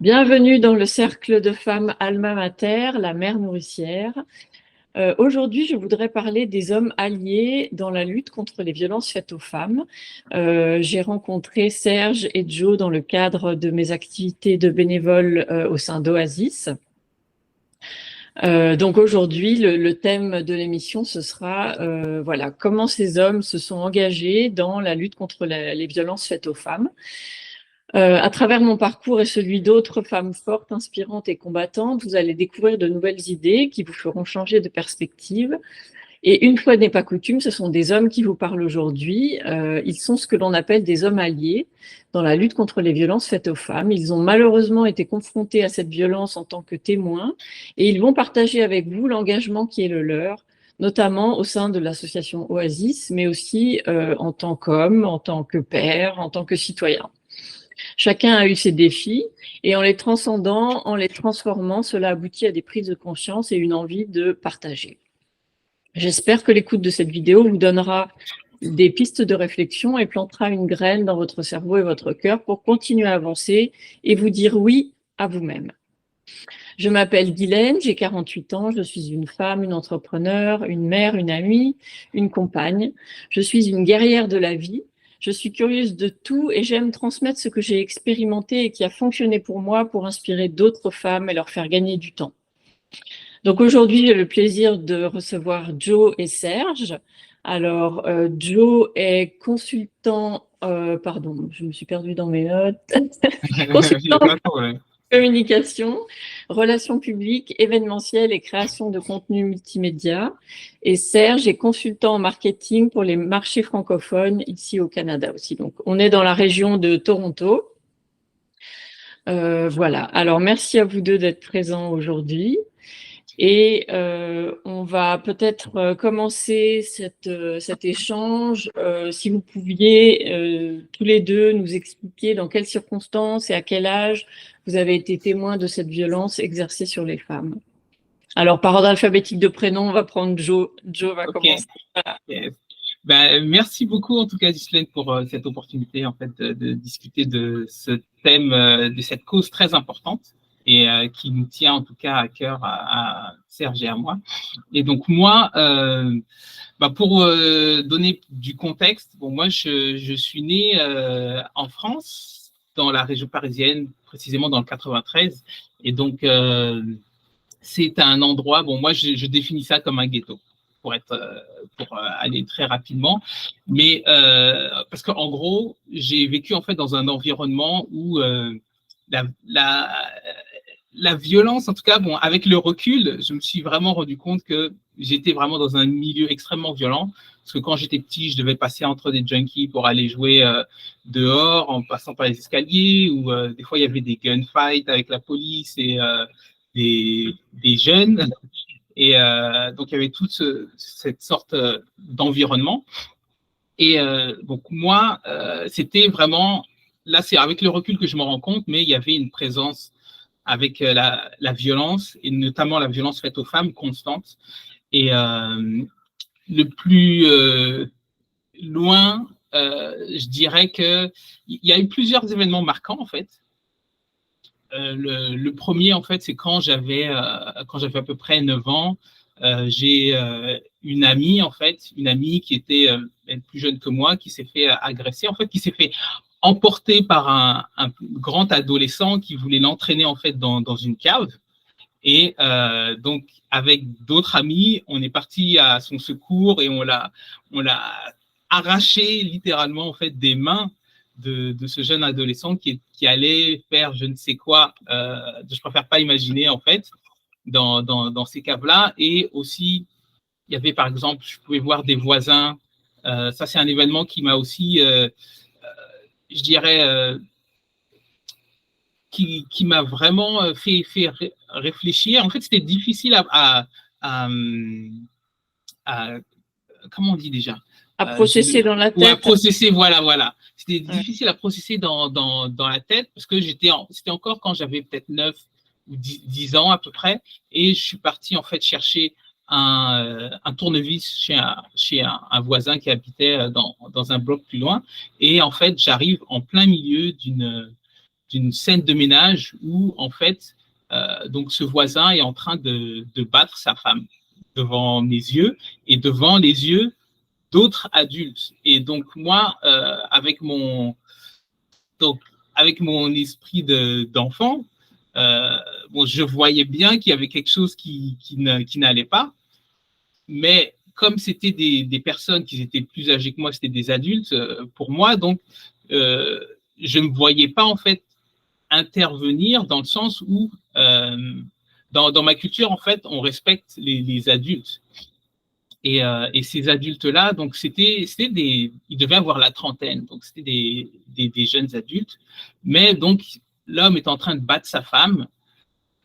Bienvenue dans le cercle de femmes Alma Mater, la mère nourricière. Aujourd'hui, je voudrais parler des hommes alliés dans la lutte contre les violences faites aux femmes. J'ai rencontré Serge et Joe dans le cadre de mes activités de bénévole au sein d'Oasis. Donc aujourd'hui, le thème de l'émission, ce sera voilà, comment ces hommes se sont engagés dans la lutte contre les violences faites aux femmes. À travers mon parcours et celui d'autres femmes fortes, inspirantes et combattantes, vous allez découvrir de nouvelles idées qui vous feront changer de perspective. Et une fois n'est pas coutume, ce sont des hommes qui vous parlent aujourd'hui. Ils sont ce que l'on appelle des hommes alliés dans la lutte contre les violences faites aux femmes. Ils ont malheureusement été confrontés à cette violence en tant que témoins et ils vont partager avec vous l'engagement qui est le leur, notamment au sein de l'association Oasis, mais aussi en tant qu'homme, en tant que père, en tant que citoyen. Chacun a eu ses défis et en les transcendant, en les transformant, cela aboutit à des prises de conscience et une envie de partager. J'espère que l'écoute de cette vidéo vous donnera des pistes de réflexion et plantera une graine dans votre cerveau et votre cœur pour continuer à avancer et vous dire oui à vous-même. Je m'appelle Guylaine, j'ai 48 ans, je suis une femme, une entrepreneure, une mère, une amie, une compagne. Je suis une guerrière de la vie. Je suis curieuse de tout et j'aime transmettre ce que j'ai expérimenté et qui a fonctionné pour moi pour inspirer d'autres femmes et leur faire gagner du temps. Donc aujourd'hui, j'ai le plaisir de recevoir Joe et Serge. Alors, Joe est consultant, pardon, je me suis perdue dans mes notes, consultant communication, relations publiques, événementiel et création de contenu multimédia. Et Serge est consultant en marketing pour les marchés francophones ici au Canada aussi. Donc, on est dans la région de Toronto. Voilà. Alors, merci à vous deux d'être présents aujourd'hui. Et on va peut-être commencer cet échange. Si vous pouviez tous les deux nous expliquer dans quelles circonstances et à quel âge vous avez été témoin de cette violence exercée sur les femmes. Alors, par ordre alphabétique de prénom, on va prendre Joe. Joe va commencer. Voilà. Yes. Merci beaucoup en tout cas, Ghislaine, pour cette opportunité en fait de discuter de ce thème, de cette cause très importante et qui nous tient en tout cas à cœur à Serge et à moi. Et donc moi, pour donner du contexte, bon moi je suis né en France, dans la région parisienne, précisément dans le 93, et donc c'est un endroit, bon moi je définis ça comme un ghetto pour aller très rapidement, mais parce qu'en gros j'ai vécu en fait dans un environnement où la violence, en tout cas, bon, avec le recul, je me suis vraiment rendu compte que j'étais vraiment dans un milieu extrêmement violent. Parce que quand j'étais petit, je devais passer entre des junkies pour aller jouer dehors, en passant par les escaliers, ou des fois il y avait des gunfights avec la police et des jeunes. Et donc il y avait toute cette sorte d'environnement. Et donc moi, c'était vraiment, là c'est avec le recul que je me rends compte, mais il y avait une présence avec la violence, et notamment la violence faite aux femmes constante. Et le plus loin, je dirais qu'il y a eu plusieurs événements marquants, en fait. Le premier, en fait, c'est quand j'avais à peu près 9 ans, j'ai une amie, en fait, une amie qui était plus jeune que moi, qui s'est fait agresser, en fait, qui s'est fait emporter par un grand adolescent qui voulait l'entraîner, en fait, dans une cave. Et donc, avec d'autres amis, on est parti à son secours et on l'a arraché littéralement, en fait, des mains de ce jeune adolescent qui allait faire je ne sais quoi, je préfère pas imaginer, en fait, dans ces caves-là. Et aussi, il y avait, par exemple, je pouvais voir des voisins. Ça, c'est un événement qui m'a aussi, je dirais, qui m'a vraiment fait réfléchir. En fait, c'était difficile à comment on dit déjà? À processer dans la tête. À processer, voilà. C'était difficile à processer dans la tête parce que c'était encore quand j'avais peut-être 9 ou 10 ans à peu près, et je suis parti en fait chercher un tournevis chez un voisin qui habitait dans un bloc plus loin, et en fait j'arrive en plein milieu d'une scène de ménage où, en fait, donc ce voisin est en train de battre sa femme devant mes yeux et devant les yeux d'autres adultes. Et donc, moi, donc, avec mon esprit d'enfant, bon, je voyais bien qu'il y avait quelque chose qui n'allait pas, mais comme c'était des personnes qui étaient plus âgées que moi, c'était des adultes, pour moi, donc, je ne voyais pas, en fait, intervenir dans le sens où, dans ma culture, en fait, on respecte les adultes. Et ces adultes-là, donc ils devaient avoir la trentaine, donc c'était des jeunes adultes, mais donc l'homme est en train de battre sa femme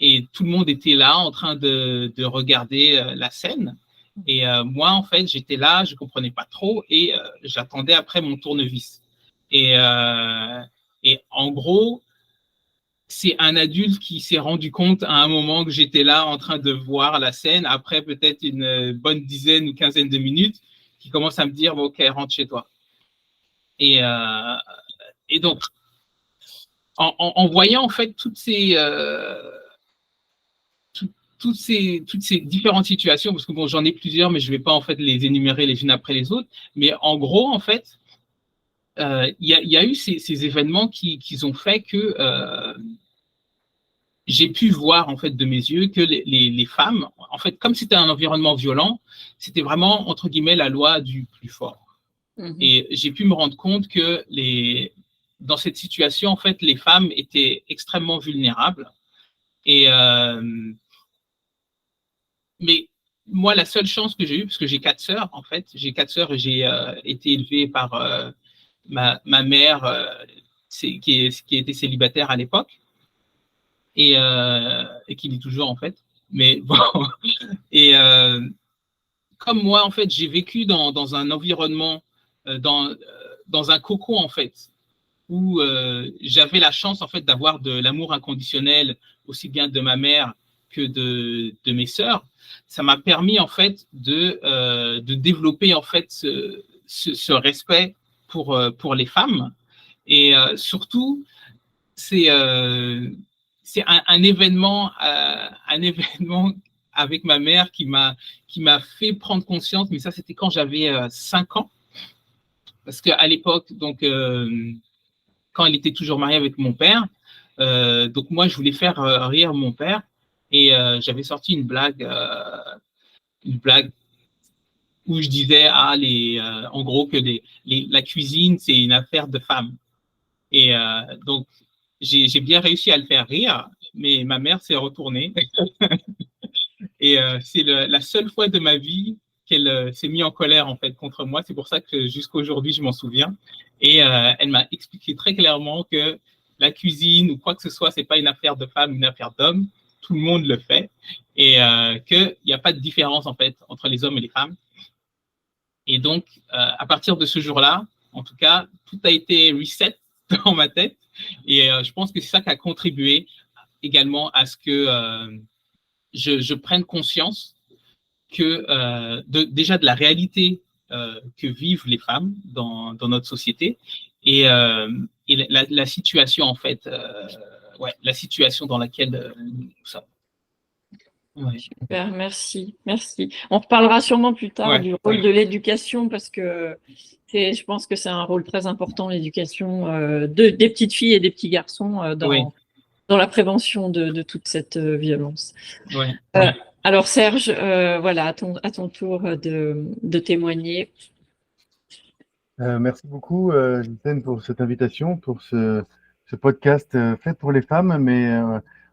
et tout le monde était là en train de regarder la scène. Et moi, en fait, j'étais là, je comprenais pas trop et j'attendais après mon tournevis. Et, euh, et en gros, c'est un adulte qui s'est rendu compte à un moment que j'étais là en train de voir la scène, après peut-être une bonne dizaine ou quinzaine de minutes, qui commence à me dire, bon, ok, rentre chez toi. Et, euh, et donc, en voyant en fait toutes ces différentes situations, parce que bon, j'en ai plusieurs, mais je ne vais pas en fait les énumérer les unes après les autres, mais en gros, en fait, y a eu ces événements qui ont fait que j'ai pu voir en fait de mes yeux que les femmes, en fait, comme c'était un environnement violent, c'était vraiment entre guillemets la loi du plus fort. Et j'ai pu me rendre compte que dans cette situation, en fait, les femmes étaient extrêmement vulnérables. Et mais moi, la seule chance que j'ai eue, parce que j'ai 4 sœurs, en fait, j'ai 4 sœurs et j'ai été élevé par ma mère, qui était célibataire à l'époque et qui l'est toujours en fait. Mais bon, et comme moi, en fait, j'ai vécu dans un environnement, dans un cocon, en fait, où j'avais la chance, en fait, d'avoir de l'amour inconditionnel, aussi bien de ma mère que de mes sœurs. Ça m'a permis, en fait, de développer, en fait, ce respect pour les femmes. Et surtout, c'est un événement avec ma mère qui m'a fait prendre conscience, mais ça c'était quand j'avais 5 ans, parce qu'à l'époque, donc quand elle était toujours mariée avec mon père, donc moi je voulais faire rire mon père et j'avais sorti une blague où je disais en gros que la cuisine c'est une affaire de femmes. Et donc j'ai bien réussi à le faire rire, mais ma mère s'est retournée. Et c'est la seule fois de ma vie qu'elle s'est mise en colère en fait contre moi. C'est pour ça que jusqu'à aujourd'hui, je m'en souviens. Et elle m'a expliqué très clairement que la cuisine ou quoi que ce soit, c'est pas une affaire de femme, une affaire d'homme. Tout le monde le fait. Et qu'il n'y a pas de différence en fait entre les hommes et les femmes. Et donc, à partir de ce jour-là, en tout cas, tout a été reset dans ma tête. Et je pense que c'est ça qui a contribué également à ce que je prenne conscience que déjà de la réalité que vivent les femmes dans notre société et la situation en fait, la situation dans laquelle nous sommes. Ouais. Super, merci, merci. On reparlera sûrement plus tard du rôle de l'éducation parce que je pense que c'est un rôle très important, l'éducation des petites filles et des petits garçons dans la prévention de toute cette violence. Alors Serge, voilà, à ton tour de témoigner. Merci beaucoup, Ghislaine, pour cette invitation, pour ce podcast fait pour les femmes, mais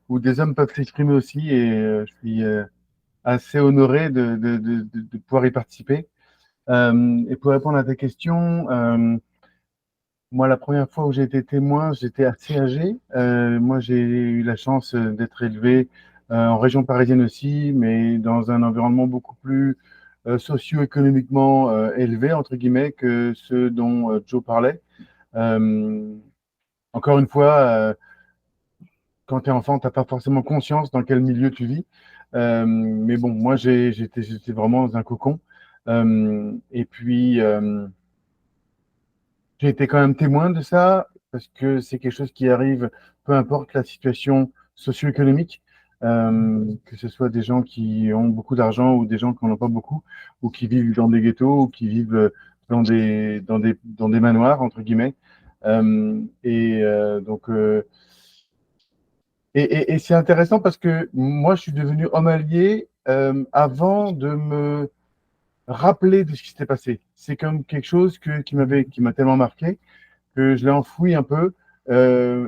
où des hommes peuvent s'exprimer aussi. Et je suis assez honoré de pouvoir y participer. Et pour répondre à ta question, moi, la première fois où j'ai été témoin, j'étais assez âgé. Moi, j'ai eu la chance d'être élevé en région parisienne aussi, mais dans un environnement beaucoup plus socio-économiquement élevé, entre guillemets, que ceux dont Joe parlait. Encore une fois, quand tu es enfant, tu n'as pas forcément conscience dans quel milieu tu vis. Mais bon, moi, j'étais vraiment dans un cocon. Et puis, j'ai été quand même témoin de ça. parce que c'est quelque chose qui arrive, peu importe la situation socio-économique, que ce soit des gens qui ont beaucoup d'argent ou des gens qui n'en ont pas beaucoup, ou qui vivent dans des ghettos, ou qui vivent dans des manoirs, entre guillemets. Donc, et c'est intéressant parce que moi, je suis devenu homme allié avant de me rappeler de ce qui s'était passé. C'est comme quelque chose qui m'a tellement marqué que je l'ai enfoui un peu.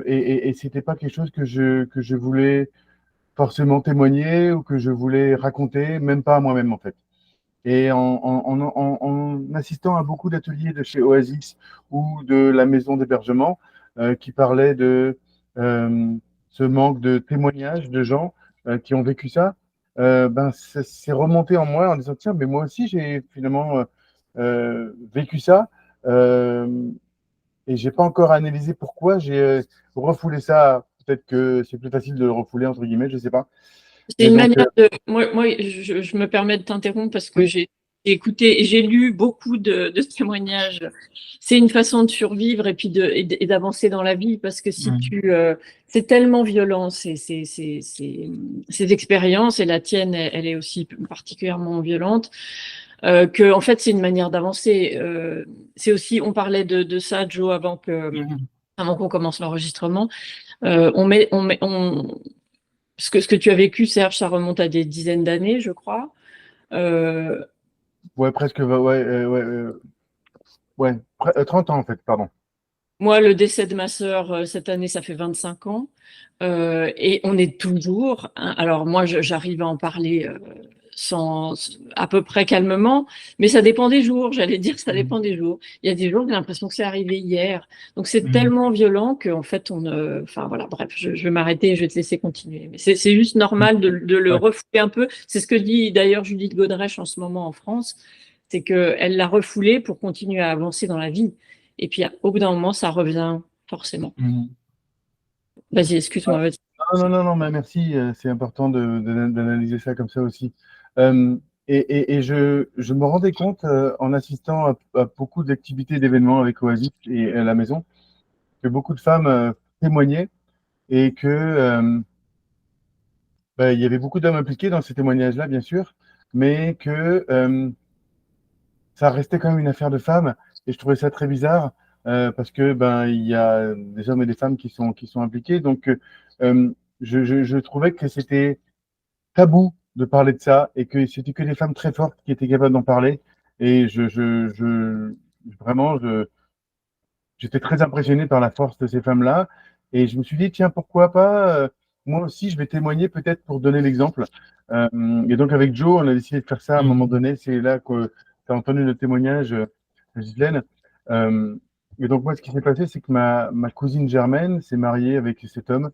Et c'était pas quelque chose que je voulais forcément témoigner ou que je voulais raconter, même pas à moi-même en fait. Et en assistant à beaucoup d'ateliers de chez Oasis ou de la maison d'hébergement qui parlaient de euh, ce manque de témoignages de gens qui ont vécu ça, ben, c'est remonté en moi en disant, tiens, mais moi aussi j'ai finalement vécu ça et j'ai pas encore analysé pourquoi j'ai refoulé ça. Peut-être que c'est plus facile de le refouler, entre guillemets, je sais pas. C'est Mais une donc, manière de. Moi je me permets de t'interrompre parce que oui. j'ai écouté et j'ai lu beaucoup de témoignages. C'est une façon de survivre et puis et d'avancer dans la vie parce que si tu. C'est tellement violent ces expériences et la tienne, elle est aussi particulièrement violente que, en fait, c'est une manière d'avancer. C'est aussi, on parlait de ça, Joe, avant qu'on commence l'enregistrement. Ce que tu as vécu, Serge, ça remonte à des dizaines d'années, je crois. Euh, Ouais, presque, ouais, 30 ans en fait, pardon. Moi, le décès de ma sœur, cette année, ça fait 25 ans. Et on est toujours, hein, alors moi, j'arrive à en parler à peu près calmement, mais ça dépend des jours, j'allais dire, ça dépend des jours. Il y a des jours, j'ai l'impression que c'est arrivé hier. Donc c'est tellement violent qu'en fait, enfin voilà, bref, je vais m'arrêter et je vais te laisser continuer. Mais c'est juste normal de le Ouais. refouler un peu. C'est ce que dit d'ailleurs Judith Godrèche en ce moment en France, c'est qu'elle l'a refoulé pour continuer à avancer dans la vie. Et puis au bout d'un moment, ça revient forcément. Vas-y, excuse-moi. Vas-y. Non, mais merci, c'est important d'analyser ça comme ça aussi. Euh, et je me rendais compte en assistant à beaucoup d'activités, d'événements avec Oasis et à la maison, que beaucoup de femmes témoignaient et que bah, il y avait beaucoup d'hommes impliqués dans ces témoignages-là, bien sûr, mais que ça restait quand même une affaire de femmes et je trouvais ça très bizarre parce que ben il y a des hommes et des femmes qui sont impliqués donc je trouvais que c'était tabou de parler de ça et que c'était que des femmes très fortes qui étaient capables d'en parler et vraiment j'étais très impressionné par la force de ces femmes-là et je me suis dit tiens pourquoi pas moi aussi je vais témoigner peut-être pour donner l'exemple. Et donc avec Joe on a décidé de faire ça à un moment donné, c'est là que tu as entendu le témoignage de Ghislaine. Euh, et donc moi ce qui s'est passé c'est que ma cousine Germaine s'est mariée avec cet homme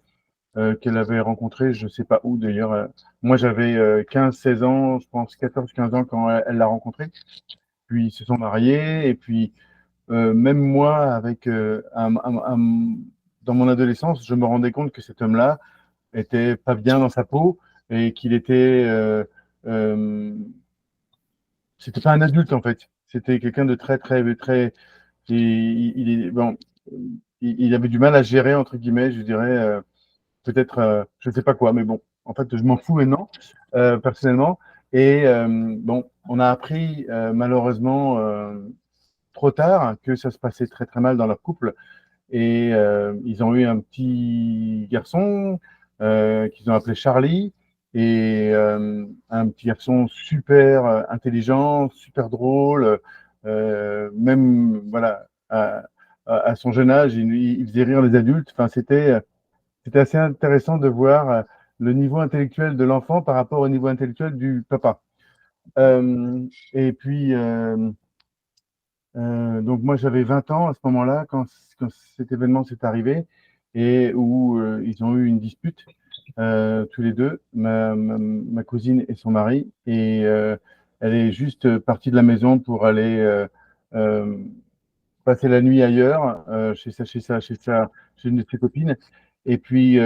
qu'elle avait rencontré je sais pas où d'ailleurs. Moi j'avais 15-16 ans, je pense 14-15 ans quand elle l'a rencontré, puis ils se sont mariés et puis même moi, avec dans mon adolescence, je me rendais compte que cet homme-là était pas bien dans sa peau et qu'il était, c'était pas un adulte en fait. C'était quelqu'un de très. Bon, il avait du mal à gérer entre guillemets, je dirais, peut-être, je sais pas quoi, mais bon, en fait, je m'en fous maintenant, personnellement. Et bon, on a appris malheureusement trop tard que ça se passait très très mal dans leur couple et ils ont eu un petit garçon qu'ils ont appelé Charlie et un petit garçon super intelligent, super drôle, même voilà à son jeune âge il faisait rire les adultes. Enfin c'était assez intéressant de voir le niveau intellectuel de l'enfant par rapport au niveau intellectuel du papa. Et puis donc moi j'avais 20 ans à ce moment-là quand cet événement s'est arrivé et où ils ont eu une dispute tous les deux, ma cousine et son mari, et elle est juste partie de la maison pour aller euh, passer la nuit ailleurs, chez une de ses copines. Et puis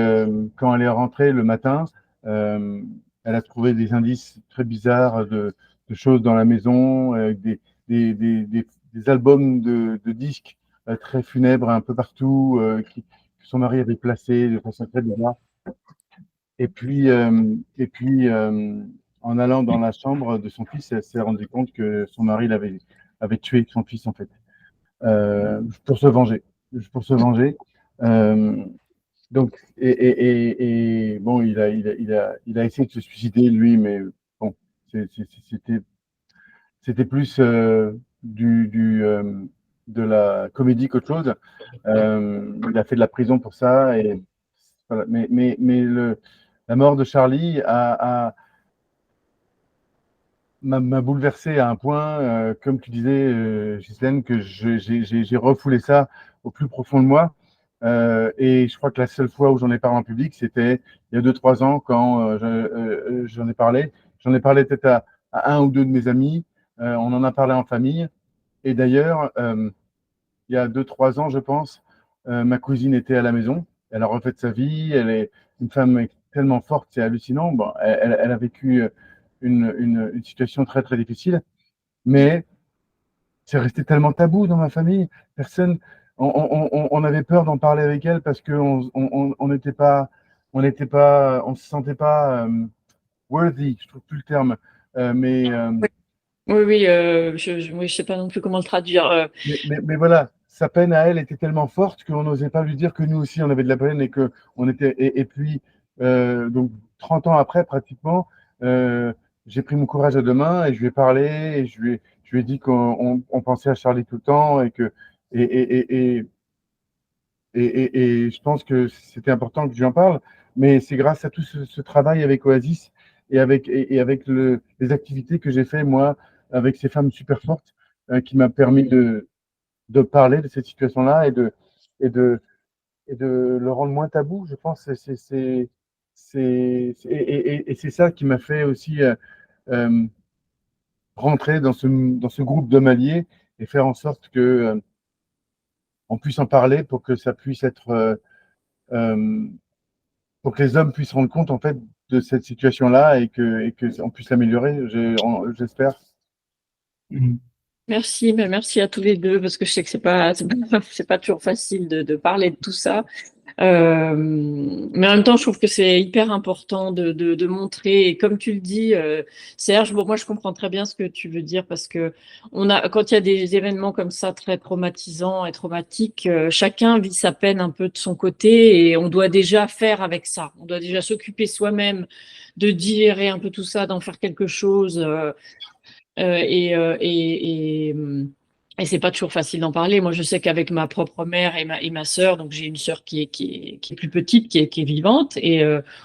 quand elle est rentrée le matin, euh, elle a trouvé des indices très bizarres de choses dans la maison, des, des albums de disques très funèbre un peu partout, que son mari avait placé de façon très bizarre. Et puis, en allant dans la chambre de son fils, elle s'est rendue compte que son mari avait tué son fils, en fait, pour se venger. Pour se venger. Euh, donc, bon, il a essayé de se suicider, lui, mais bon, c'était plus de la comédie qu'autre chose. Il a fait de la prison pour ça. Et, voilà. Mais la mort de Charlie m'a bouleversé à un point, comme tu disais, Ghislaine, que j'ai refoulé ça au plus profond de moi. Et je crois que la seule fois où j'en ai parlé en public, c'était il y a 2, 3 ans quand j'en ai parlé. J'en ai parlé peut-être à un ou deux de mes amis. On en a parlé en famille. Et d'ailleurs, il y a 2, 3 ans, je pense, ma cousine était à la maison. Elle a refait sa vie. Elle est une femme tellement forte, c'est hallucinant. Bon, elle a vécu une situation très, très difficile, mais c'est resté tellement tabou dans ma famille. Personne, on avait peur d'en parler avec elle parce qu'on on n'était pas, on se sentait pas worthy, je trouve plus le terme. Mais Oui, oui, oui, je sais pas non plus comment le traduire. Mais voilà, sa peine à elle était tellement forte qu'on n'osait pas lui dire que nous aussi on avait de la peine et que on était. Et puis, donc 30 ans après, pratiquement, j'ai pris mon courage à deux mains et je lui ai parlé et je lui ai dit qu'on pensait à Charlie tout le temps et je pense que c'était important que je lui en parle. Mais c'est grâce à tout ce travail avec Oasis et avec les activités que j'ai fait moi avec ces femmes super fortes qui m'a permis de parler de cette situation-là et de, et de le rendre moins tabou. Je pense que et c'est ça qui m'a fait aussi euh, rentrer dans ce groupe d'hommes alliés et faire en sorte que on puisse en parler pour que ça puisse être euh, pour que les hommes puissent se rendre compte en fait de cette situation-là et que on puisse l'améliorer. J'espère. Merci, mais merci à tous les deux parce que je sais que c'est pas toujours facile de parler de tout ça. Mais en même temps, je trouve que c'est hyper important de montrer. Et comme tu le dis, Serge, bon, moi je comprends très bien ce que tu veux dire parce que quand il y a des événements comme ça très traumatisants et traumatiques, chacun vit sa peine un peu de son côté et on doit déjà faire avec ça. On doit déjà s'occuper soi-même de digérer un peu tout ça, d'en faire quelque chose. Euh, et, euh, et, et, et c'est pas toujours facile d'en parler. Moi, je sais qu'avec ma propre mère et ma sœur, donc j'ai une sœur qui est plus petite, qui est vivante, et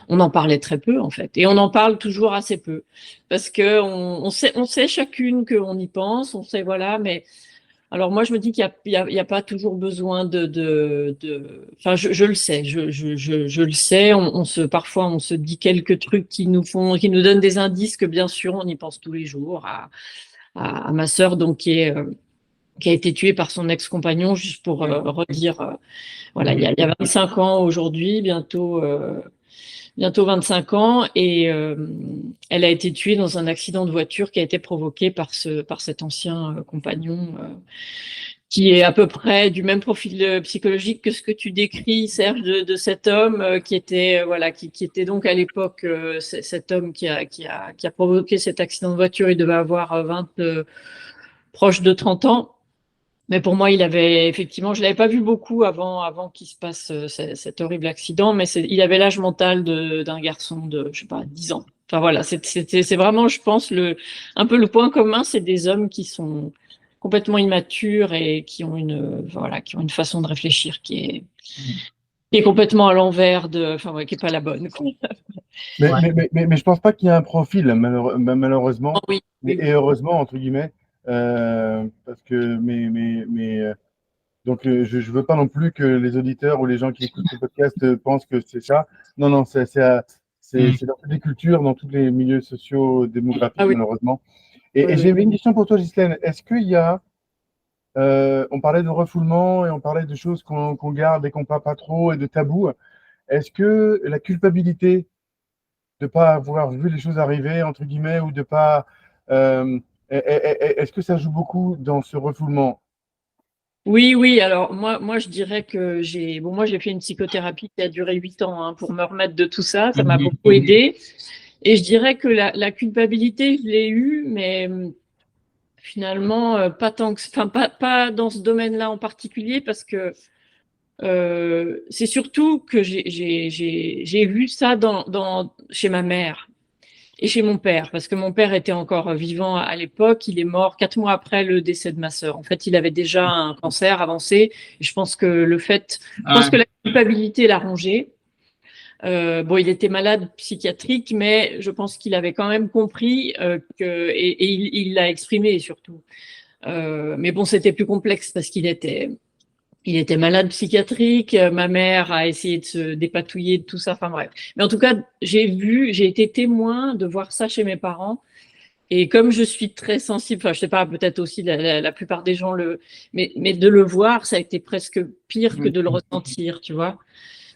on en parlait très peu en fait. Et on en parle toujours assez peu parce que on sait chacune qu'on y pense, on sait voilà, mais alors moi je me dis qu'il y a pas toujours besoin enfin je le sais, je le sais. Parfois on se dit quelques trucs qui nous donnent des indices que bien sûr on y pense tous les jours à ma sœur donc qui a été tuée par son ex-compagnon, juste pour redire, voilà, il y a 25 ans aujourd'hui, bientôt 25 ans, et elle a été tuée dans un accident de voiture qui a été provoqué par cet ancien compagnon, qui est à peu près du même profil psychologique que ce que tu décris, Serge, de cet homme qui était, voilà, qui était donc à l'époque cet homme qui a provoqué cet accident de voiture. Il devait avoir proche de 30 ans. Mais pour moi, il avait effectivement, je l'avais pas vu beaucoup avant qu'il se passe cet horrible accident, mais il avait l'âge mental d'un garçon de, je sais pas, 10 ans. Enfin voilà, c'est vraiment, je pense, un peu le point commun, c'est des hommes qui sont complètement immatures et voilà, qui ont une façon de réfléchir qui est complètement à l'envers enfin ouais, qui est pas la bonne, quoi. Mais je pense pas qu'il y ait un profil, Oh malheureusement, oui, oui, et oui. heureusement, entre guillemets, parce que, donc, je ne veux pas non plus que les auditeurs ou les gens qui écoutent ce podcast pensent que c'est ça. Non, non, c'est dans toutes les cultures, dans tous les milieux sociaux, Ah démographiques, oui, malheureusement. oui, Et oui. j'avais une question pour toi, Ghislaine. Est-ce qu'il y a, on parlait de refoulement et on parlait de choses qu'on garde et qu'on ne parle pas trop et de tabous. Est-ce que la culpabilité de pas avoir vu les choses arriver, entre guillemets, ou de pas. Est-ce que ça joue beaucoup dans ce refoulement? Oui, oui. Alors moi, je dirais que moi, j'ai fait une psychothérapie qui a duré 8 ans hein, pour me remettre de tout ça. Ça m'a beaucoup aidé. Et je dirais que la culpabilité, je l'ai eue, mais finalement, pas tant que, enfin, pas dans ce domaine-là en particulier, parce que c'est surtout que j'ai vu ça chez ma mère et chez mon père, parce que mon père était encore vivant à l'époque. Il est mort 4 mois après le décès de ma sœur. En fait, il avait déjà un cancer avancé. Et je pense Ouais. que la culpabilité l'a rongé. Bon, il était malade psychiatrique, mais je pense qu'il avait quand même compris et il l'a exprimé surtout. Mais bon, c'était plus complexe parce il était malade psychiatrique. Ma mère a essayé de se dépatouiller de tout ça. Enfin bref. Mais en tout cas, j'ai été témoin de voir ça chez mes parents. Et comme je suis très sensible, enfin, je sais pas, peut-être aussi la plupart des gens mais de le voir, ça a été presque pire que de le ressentir, tu vois.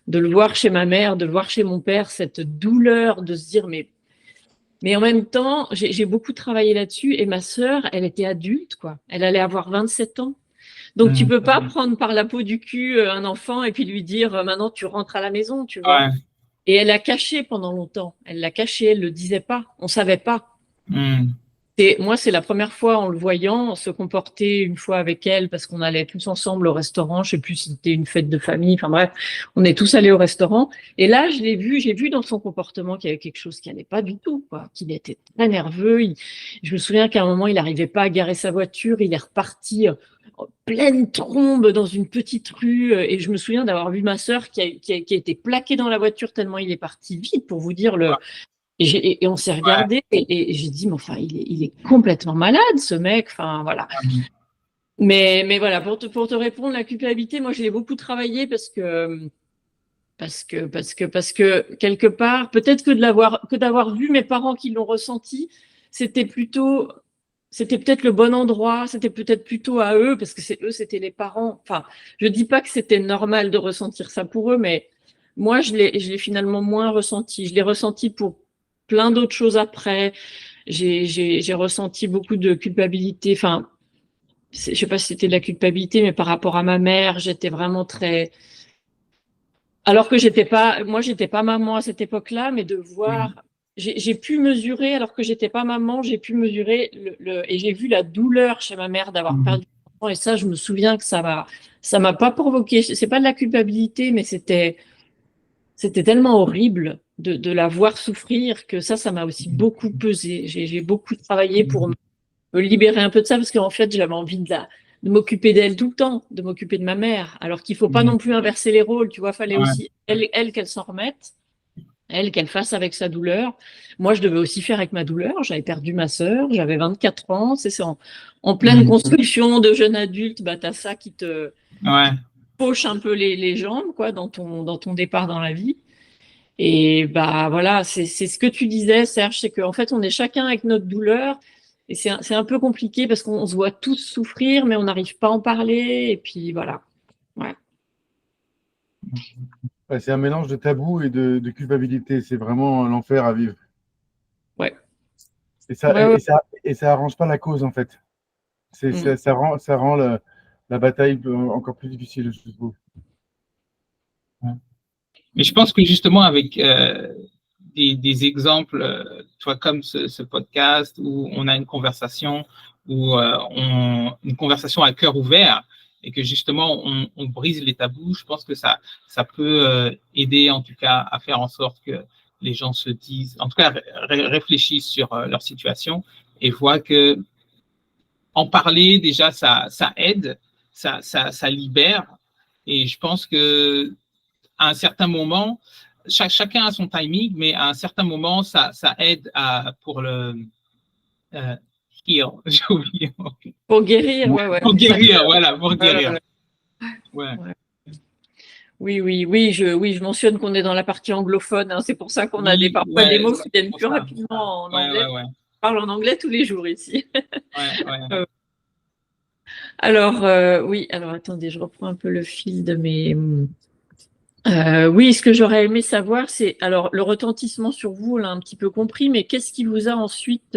De le voir chez ma mère, de le voir chez mon père, cette douleur de se dire, mais en même temps, j'ai beaucoup travaillé là-dessus et ma sœur, elle était adulte, quoi. Elle allait avoir 27 ans. Donc, tu peux pas prendre par la peau du cul un enfant et puis lui dire, maintenant, tu rentres à la maison, tu vois. Ouais. Et elle l'a caché pendant longtemps. Elle l'a caché, elle le disait pas. On savait pas. Mm. Et moi, c'est la première fois en le voyant se comporter une fois avec elle parce qu'on allait tous ensemble au restaurant. Je sais plus si c'était une fête de famille. Enfin bref, on est tous allés au restaurant. Et là, j'ai vu dans son comportement qu'il y avait quelque chose qui allait pas du tout, quoi. Qu'il était très nerveux. Je me souviens qu'à un moment, il n'arrivait pas à garer sa voiture. Il est reparti en pleine trombe dans une petite rue. Et je me souviens d'avoir vu ma sœur qui a été plaquée dans la voiture tellement il est parti vite, pour vous dire et on s'est Ouais. regardé et j'ai dit, mais enfin, il est complètement malade, ce mec. Enfin, voilà. Ouais. Mais voilà, pour te répondre, la culpabilité, moi, je l'ai beaucoup travaillé parce que quelque part, peut-être que d'avoir vu mes parents qui l'ont ressenti, c'était plutôt, c'était peut-être le bon endroit, c'était peut-être plutôt à eux, parce que c'était les parents. Enfin, je dis pas que c'était normal de ressentir ça pour eux, mais moi, je l'ai finalement moins ressenti. Je l'ai ressenti pour plein d'autres choses après. J'ai ressenti beaucoup de culpabilité. Enfin, je sais pas si c'était de la culpabilité, mais par rapport à ma mère, j'étais vraiment très, alors que j'étais pas maman à cette époque-là, mais de Mm. voir, j'ai pu mesurer, alors que j'étais pas maman, j'ai pu mesurer et j'ai vu la douleur chez ma mère d'avoir Mm. perdu un enfant. Et ça, je me souviens que ça m'a pas provoqué, c'est pas de la culpabilité, mais c'était tellement horrible de la voir souffrir que ça m'a aussi beaucoup pesé. J'ai beaucoup travaillé pour me libérer un peu de ça parce qu'en fait, j'avais envie de m'occuper d'elle tout le temps, de m'occuper de ma mère. Alors qu'il faut pas Mm. non plus inverser les rôles, tu vois, fallait Ouais. aussi elle qu'elle s'en remette, elle qu'elle fasse avec sa douleur. Moi, je devais aussi faire avec ma douleur. J'avais perdu ma sœur, j'avais 24 ans, c'est ça, en pleine Mm. construction de jeune adulte, bah t'as ça qui te Ouais. poche un peu les jambes, quoi, dans ton départ dans la vie. Et bah voilà, c'est ce que tu disais, Serge, c'est qu'en fait, on est chacun avec notre douleur. Et c'est un peu compliqué parce qu'on se voit tous souffrir, mais on n'arrive pas à en parler. Et puis voilà. Ouais. Ouais, c'est un mélange de tabou et de culpabilité. C'est vraiment l'enfer à vivre. Ouais. Et ça, Ouais, ouais. et ça arrange pas la cause, en fait. Mm. Ça rend la bataille encore plus difficile, je trouve. Ouais. Mais je pense que justement avec des exemples, toi comme ce podcast où on a une conversation, une conversation à cœur ouvert et que justement on brise les tabous, je pense que ça peut aider en tout cas à faire en sorte que les gens se disent, en tout cas réfléchissent sur leur situation et voient que en parler déjà ça aide, ça libère et je pense que à un certain moment, chacun a son timing, mais à un certain moment, ça aide pour le euh, heal, j'ai oublié. Pour guérir, ouais, ouais. Pour Ça guérir, guérit. voilà, pour Ouais, guérir. ouais, Ouais, ouais. Oui, je mentionne qu'on est dans la partie anglophone, hein. C'est pour ça qu'on a oui, parfois des ouais, mots c'est qui viennent pour plus ça. rapidement en Ouais, ouais, anglais. ouais, On parle en anglais tous les jours ici. ouais, ouais. Alors, oui, alors attendez, je reprends un peu le fil de mes. Oui, ce que j'aurais aimé savoir, c'est alors le retentissement sur vous, on l'a un petit peu compris, mais qu'est-ce qui vous a ensuite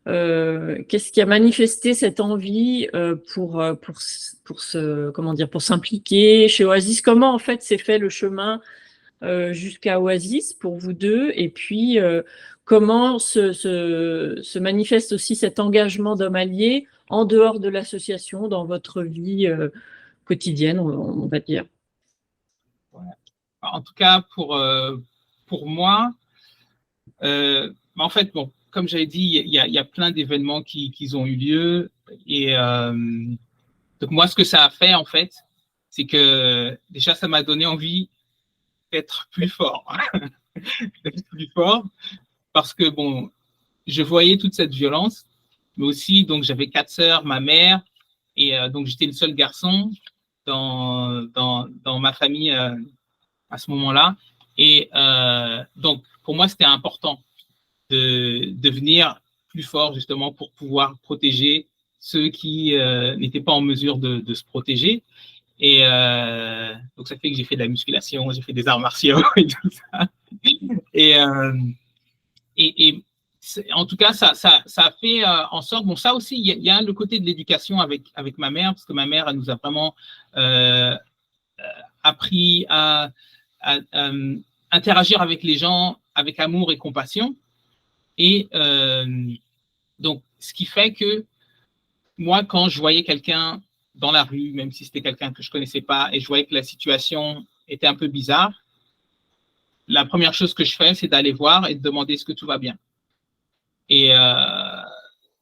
qu'est-ce qui a manifesté cette envie comment dire, pour s'impliquer chez Oasis? Comment en fait s'est fait le chemin jusqu'à Oasis pour vous deux? Et puis comment se manifeste aussi cet engagement d'homme allié en dehors de l'association dans votre vie quotidienne, on va dire? En tout cas, pour moi, en fait, bon, comme j'avais dit, il y a plein d'événements qui ont eu lieu. Et donc, moi, ce que ça a fait, en fait, c'est que déjà, ça m'a donné envie d'être plus fort. D'être plus fort. Parce que, bon, je voyais toute cette violence, mais aussi, donc, j'avais 4 sœurs, ma mère, et donc, j'étais le seul garçon dans ma famille à ce moment-là. Et donc, pour moi, c'était important de devenir plus fort, justement, pour pouvoir protéger ceux qui n'étaient pas en mesure de se protéger. Et donc, ça fait que j'ai fait de la musculation, j'ai fait des arts martiaux et tout ça. Et, et en tout cas, ça a fait en sorte, bon, ça aussi, il y a le côté de l'éducation avec ma mère, parce que ma mère, elle nous a vraiment appris à interagir avec les gens avec amour et compassion. Et donc, ce qui fait que moi, quand je voyais quelqu'un dans la rue, même si c'était quelqu'un que je connaissais pas, et je voyais que la situation était un peu bizarre, la première chose que je fais, c'est d'aller voir et de demander est-ce que tout va bien. Et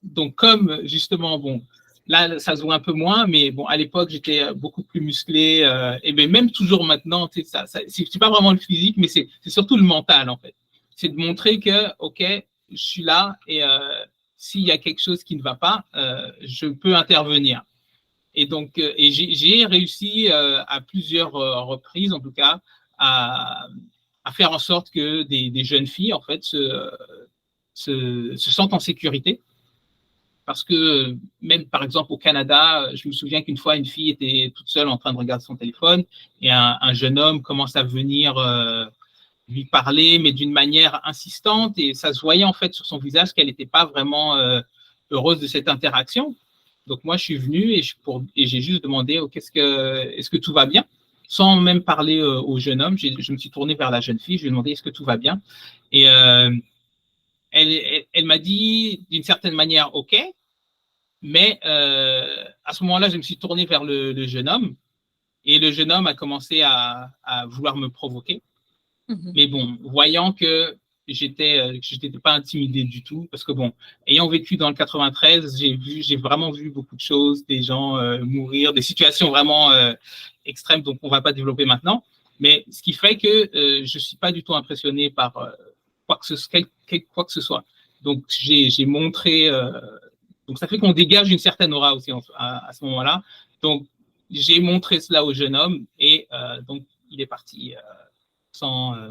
donc, comme justement, bon, là, ça se voit un peu moins, mais bon, à l'époque, j'étais beaucoup plus musclé, et bien, même toujours maintenant, tu sais, c'est pas vraiment le physique, mais c'est surtout le mental, en fait. C'est de montrer que, OK, je suis là et s'il y a quelque chose qui ne va pas, je peux intervenir. Et donc, et j'ai réussi à plusieurs reprises, en tout cas, à faire en sorte que des jeunes filles, en fait, se sentent en sécurité. Parce que même, par exemple, au Canada, je me souviens qu'une fois, une fille était toute seule en train de regarder son téléphone et un jeune homme commence à venir lui parler, mais d'une manière insistante. Et ça se voyait en fait sur son visage qu'elle n'était pas vraiment heureuse de cette interaction. Donc moi, je suis venu et j'ai juste demandé est-ce que tout va bien? Sans même parler au jeune homme, je me suis tourné vers la jeune fille, je lui ai demandé est-ce que tout va bien? Et elle m'a dit d'une certaine manière OK, mais à ce moment-là, je me suis tourné vers le jeune homme et le jeune homme a commencé à vouloir me provoquer. Mais bon, voyant que j'étais pas intimidé du tout, parce que bon, ayant vécu dans le 93, j'ai vraiment vu beaucoup de choses, des gens mourir, des situations vraiment extrêmes, donc on va pas développer maintenant. Mais ce qui fait que je suis pas du tout impressionné par quoi que ce soit. Donc j'ai montré, donc ça fait qu'on dégage une certaine aura aussi à ce moment-là. Donc j'ai montré cela au jeune homme et donc il est parti. Sans,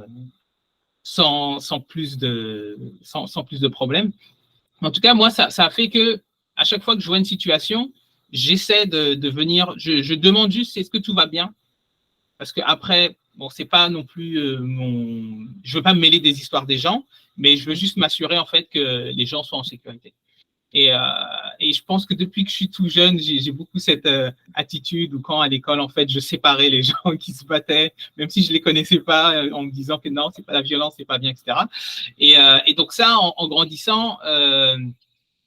sans plus de problèmes. En tout cas, moi, ça a fait que à chaque fois que je vois une situation, j'essaie de venir, je demande juste est-ce que tout va bien? Parce que après, bon, c'est pas non plus je veux pas me mêler des histoires des gens, mais je veux juste m'assurer en fait que les gens sont en sécurité. Et je pense que depuis que je suis tout jeune, j'ai beaucoup cette attitude où quand à l'école, en fait, je séparais les gens qui se battaient, même si je les connaissais pas, en me disant que non, c'est pas la violence, c'est pas bien, etc. Et donc ça, en grandissant,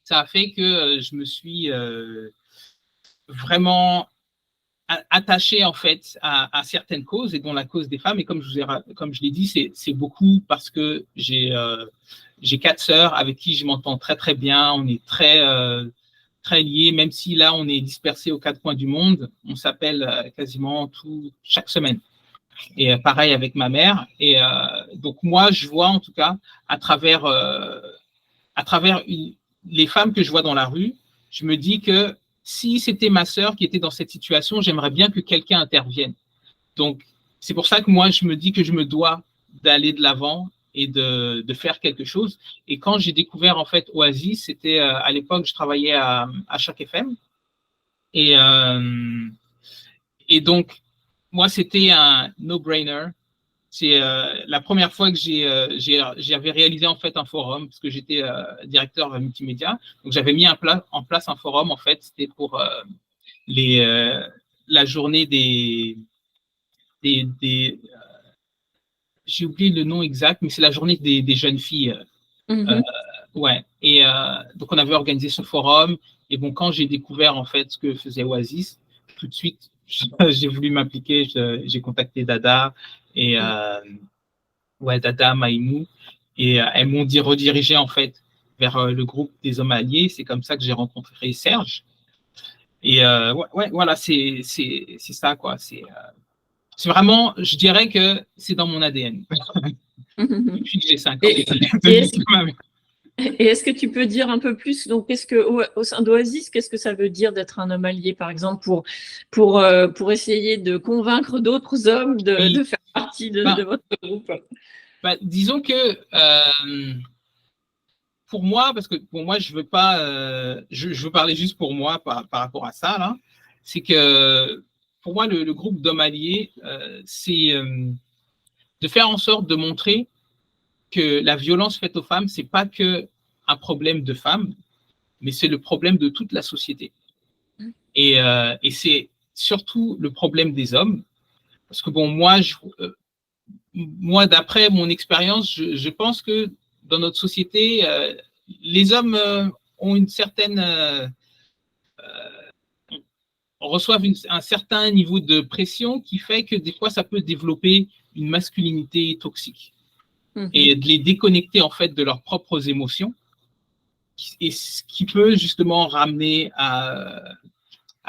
ça a fait que je me suis vraiment attaché en fait à certaines causes et dont la cause des femmes. Et comme je l'ai dit, c'est beaucoup parce que j'ai 4 sœurs avec qui je m'entends très très bien. On est très liés, même si là on est dispersés aux 4 coins du monde. On s'appelle quasiment chaque semaine. Et pareil avec ma mère. Et donc moi, je vois en tout cas à travers les femmes que je vois dans la rue, je me dis que si c'était ma sœur qui était dans cette situation, j'aimerais bien que quelqu'un intervienne. Donc, c'est pour ça que moi, je me dis que je me dois d'aller de l'avant et de faire quelque chose. Et quand j'ai découvert, en fait, Oasis, c'était à l'époque, je travaillais à Choc FM. Et donc, moi, c'était un no-brainer. C'est la première fois que j'avais réalisé en fait un forum, parce que j'étais directeur multimédia. Donc j'avais mis en place un forum en fait. C'était pour la journée des j'ai oublié le nom exact, mais c'est la journée des jeunes filles. Ouais. Et donc on avait organisé ce forum. Et bon, quand j'ai découvert en fait ce que faisait Oasis, tout de suite j'ai voulu m'impliquer. J'ai contacté Dada et ouais, Dada, Maïmou, et elles m'ont redirigé en fait vers le groupe des hommes alliés. C'est comme ça que j'ai rencontré Serge. Et ouais, voilà, c'est ça quoi. C'est vraiment, je dirais que c'est dans mon ADN. Depuis que j'ai 5 ans. Et est-ce que tu peux dire un peu plus, donc, au sein d'Oasis, qu'est-ce que ça veut dire d'être un homme allié, par exemple, pour essayer de convaincre d'autres hommes de faire partie de votre groupe? Disons que pour moi, parce que pour moi, je veux pas, je veux parler juste pour moi par rapport à ça, là, c'est que pour moi, le groupe d'hommes alliés, c'est de faire en sorte de montrer que la violence faite aux femmes, c'est pas que un problème de femmes, mais c'est le problème de toute la société. Et c'est surtout le problème des hommes, parce que bon, moi, d'après mon expérience, je pense que dans notre société, les hommes ont une certaine reçoivent un certain niveau de pression qui fait que des fois, ça peut développer une masculinité toxique et de les déconnecter en fait de leurs propres émotions, et ce qui peut justement ramener à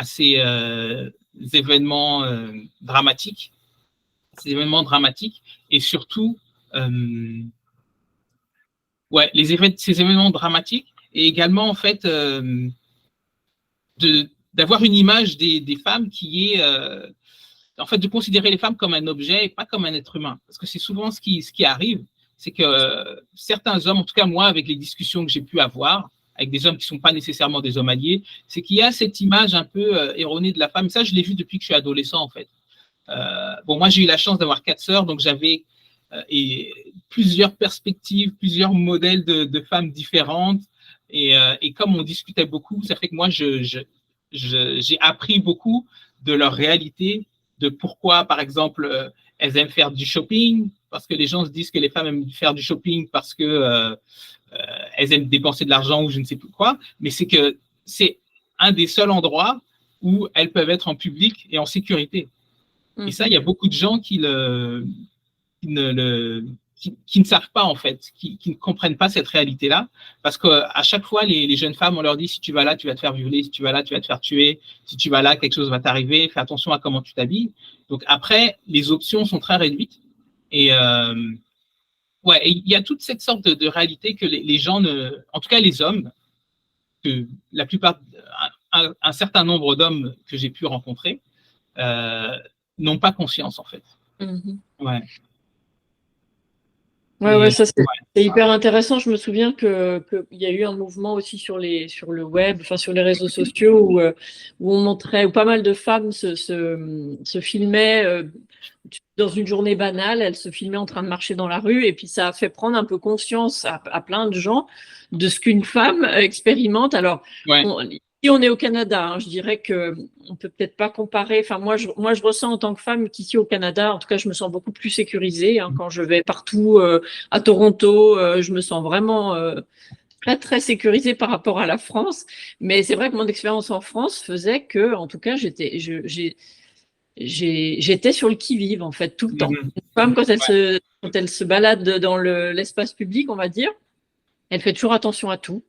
ces événements dramatiques. Ces événements dramatiques et surtout ouais, ces événements dramatiques, et également en fait d'avoir une image des femmes qui est en fait de considérer les femmes comme un objet et pas comme un être humain, parce que c'est souvent ce qui arrive, c'est que certains hommes, en tout cas moi, avec les discussions que j'ai pu avoir avec des hommes qui ne sont pas nécessairement des hommes alliés, c'est qu'il y a cette image un peu erronée de la femme. Ça, je l'ai vu depuis que je suis adolescent en fait. Bon, moi j'ai eu la chance d'avoir 4 sœurs, donc j'avais plusieurs perspectives, plusieurs modèles de femmes différentes, et comme on discutait beaucoup, ça fait que moi j'ai appris beaucoup de leur réalité, de pourquoi par exemple elles aiment faire du shopping, parce que les gens se disent que les femmes aiment faire du shopping parce que elles aiment dépenser de l'argent ou je ne sais plus quoi, mais c'est que c'est un des seuls endroits où elles peuvent être en public et en sécurité. Et ça, il y a beaucoup de gens qui ne savent pas, en fait, qui ne comprennent pas cette réalité-là. Parce qu'à chaque fois, les jeunes femmes, on leur dit, si tu vas là, tu vas te faire violer, si tu vas là, tu vas te faire tuer, si tu vas là, quelque chose va t'arriver, fais attention à comment tu t'habilles. Donc après, les options sont très réduites. Et ouais, il y a toute cette sorte de réalité que les gens, en tout cas les hommes, que la plupart, un certain nombre d'hommes que j'ai pu rencontrer, n'ont pas conscience en fait. Ouais. Ouais, ça c'est hyper intéressant. Je me souviens qu'il y a eu un mouvement aussi sur le web, enfin sur les réseaux sociaux où on montrait, où pas mal de femmes se filmaient dans une journée banale, elles se filmaient en train de marcher dans la rue, et puis ça a fait prendre un peu conscience à plein de gens de ce qu'une femme expérimente. Alors, si on est au Canada, hein, je dirais que on peut peut-être pas comparer. Enfin, moi, je ressens en tant que femme qu'ici au Canada, en tout cas, je me sens beaucoup plus sécurisée. Hein, quand je vais partout à Toronto, je me sens vraiment très très sécurisée par rapport à la France. Mais c'est vrai que mon expérience en France faisait que, en tout cas, j'étais sur le qui-vive en fait tout le temps. Une femme, quand elle se balade dans l'espace public, on va dire, elle fait toujours attention à tout.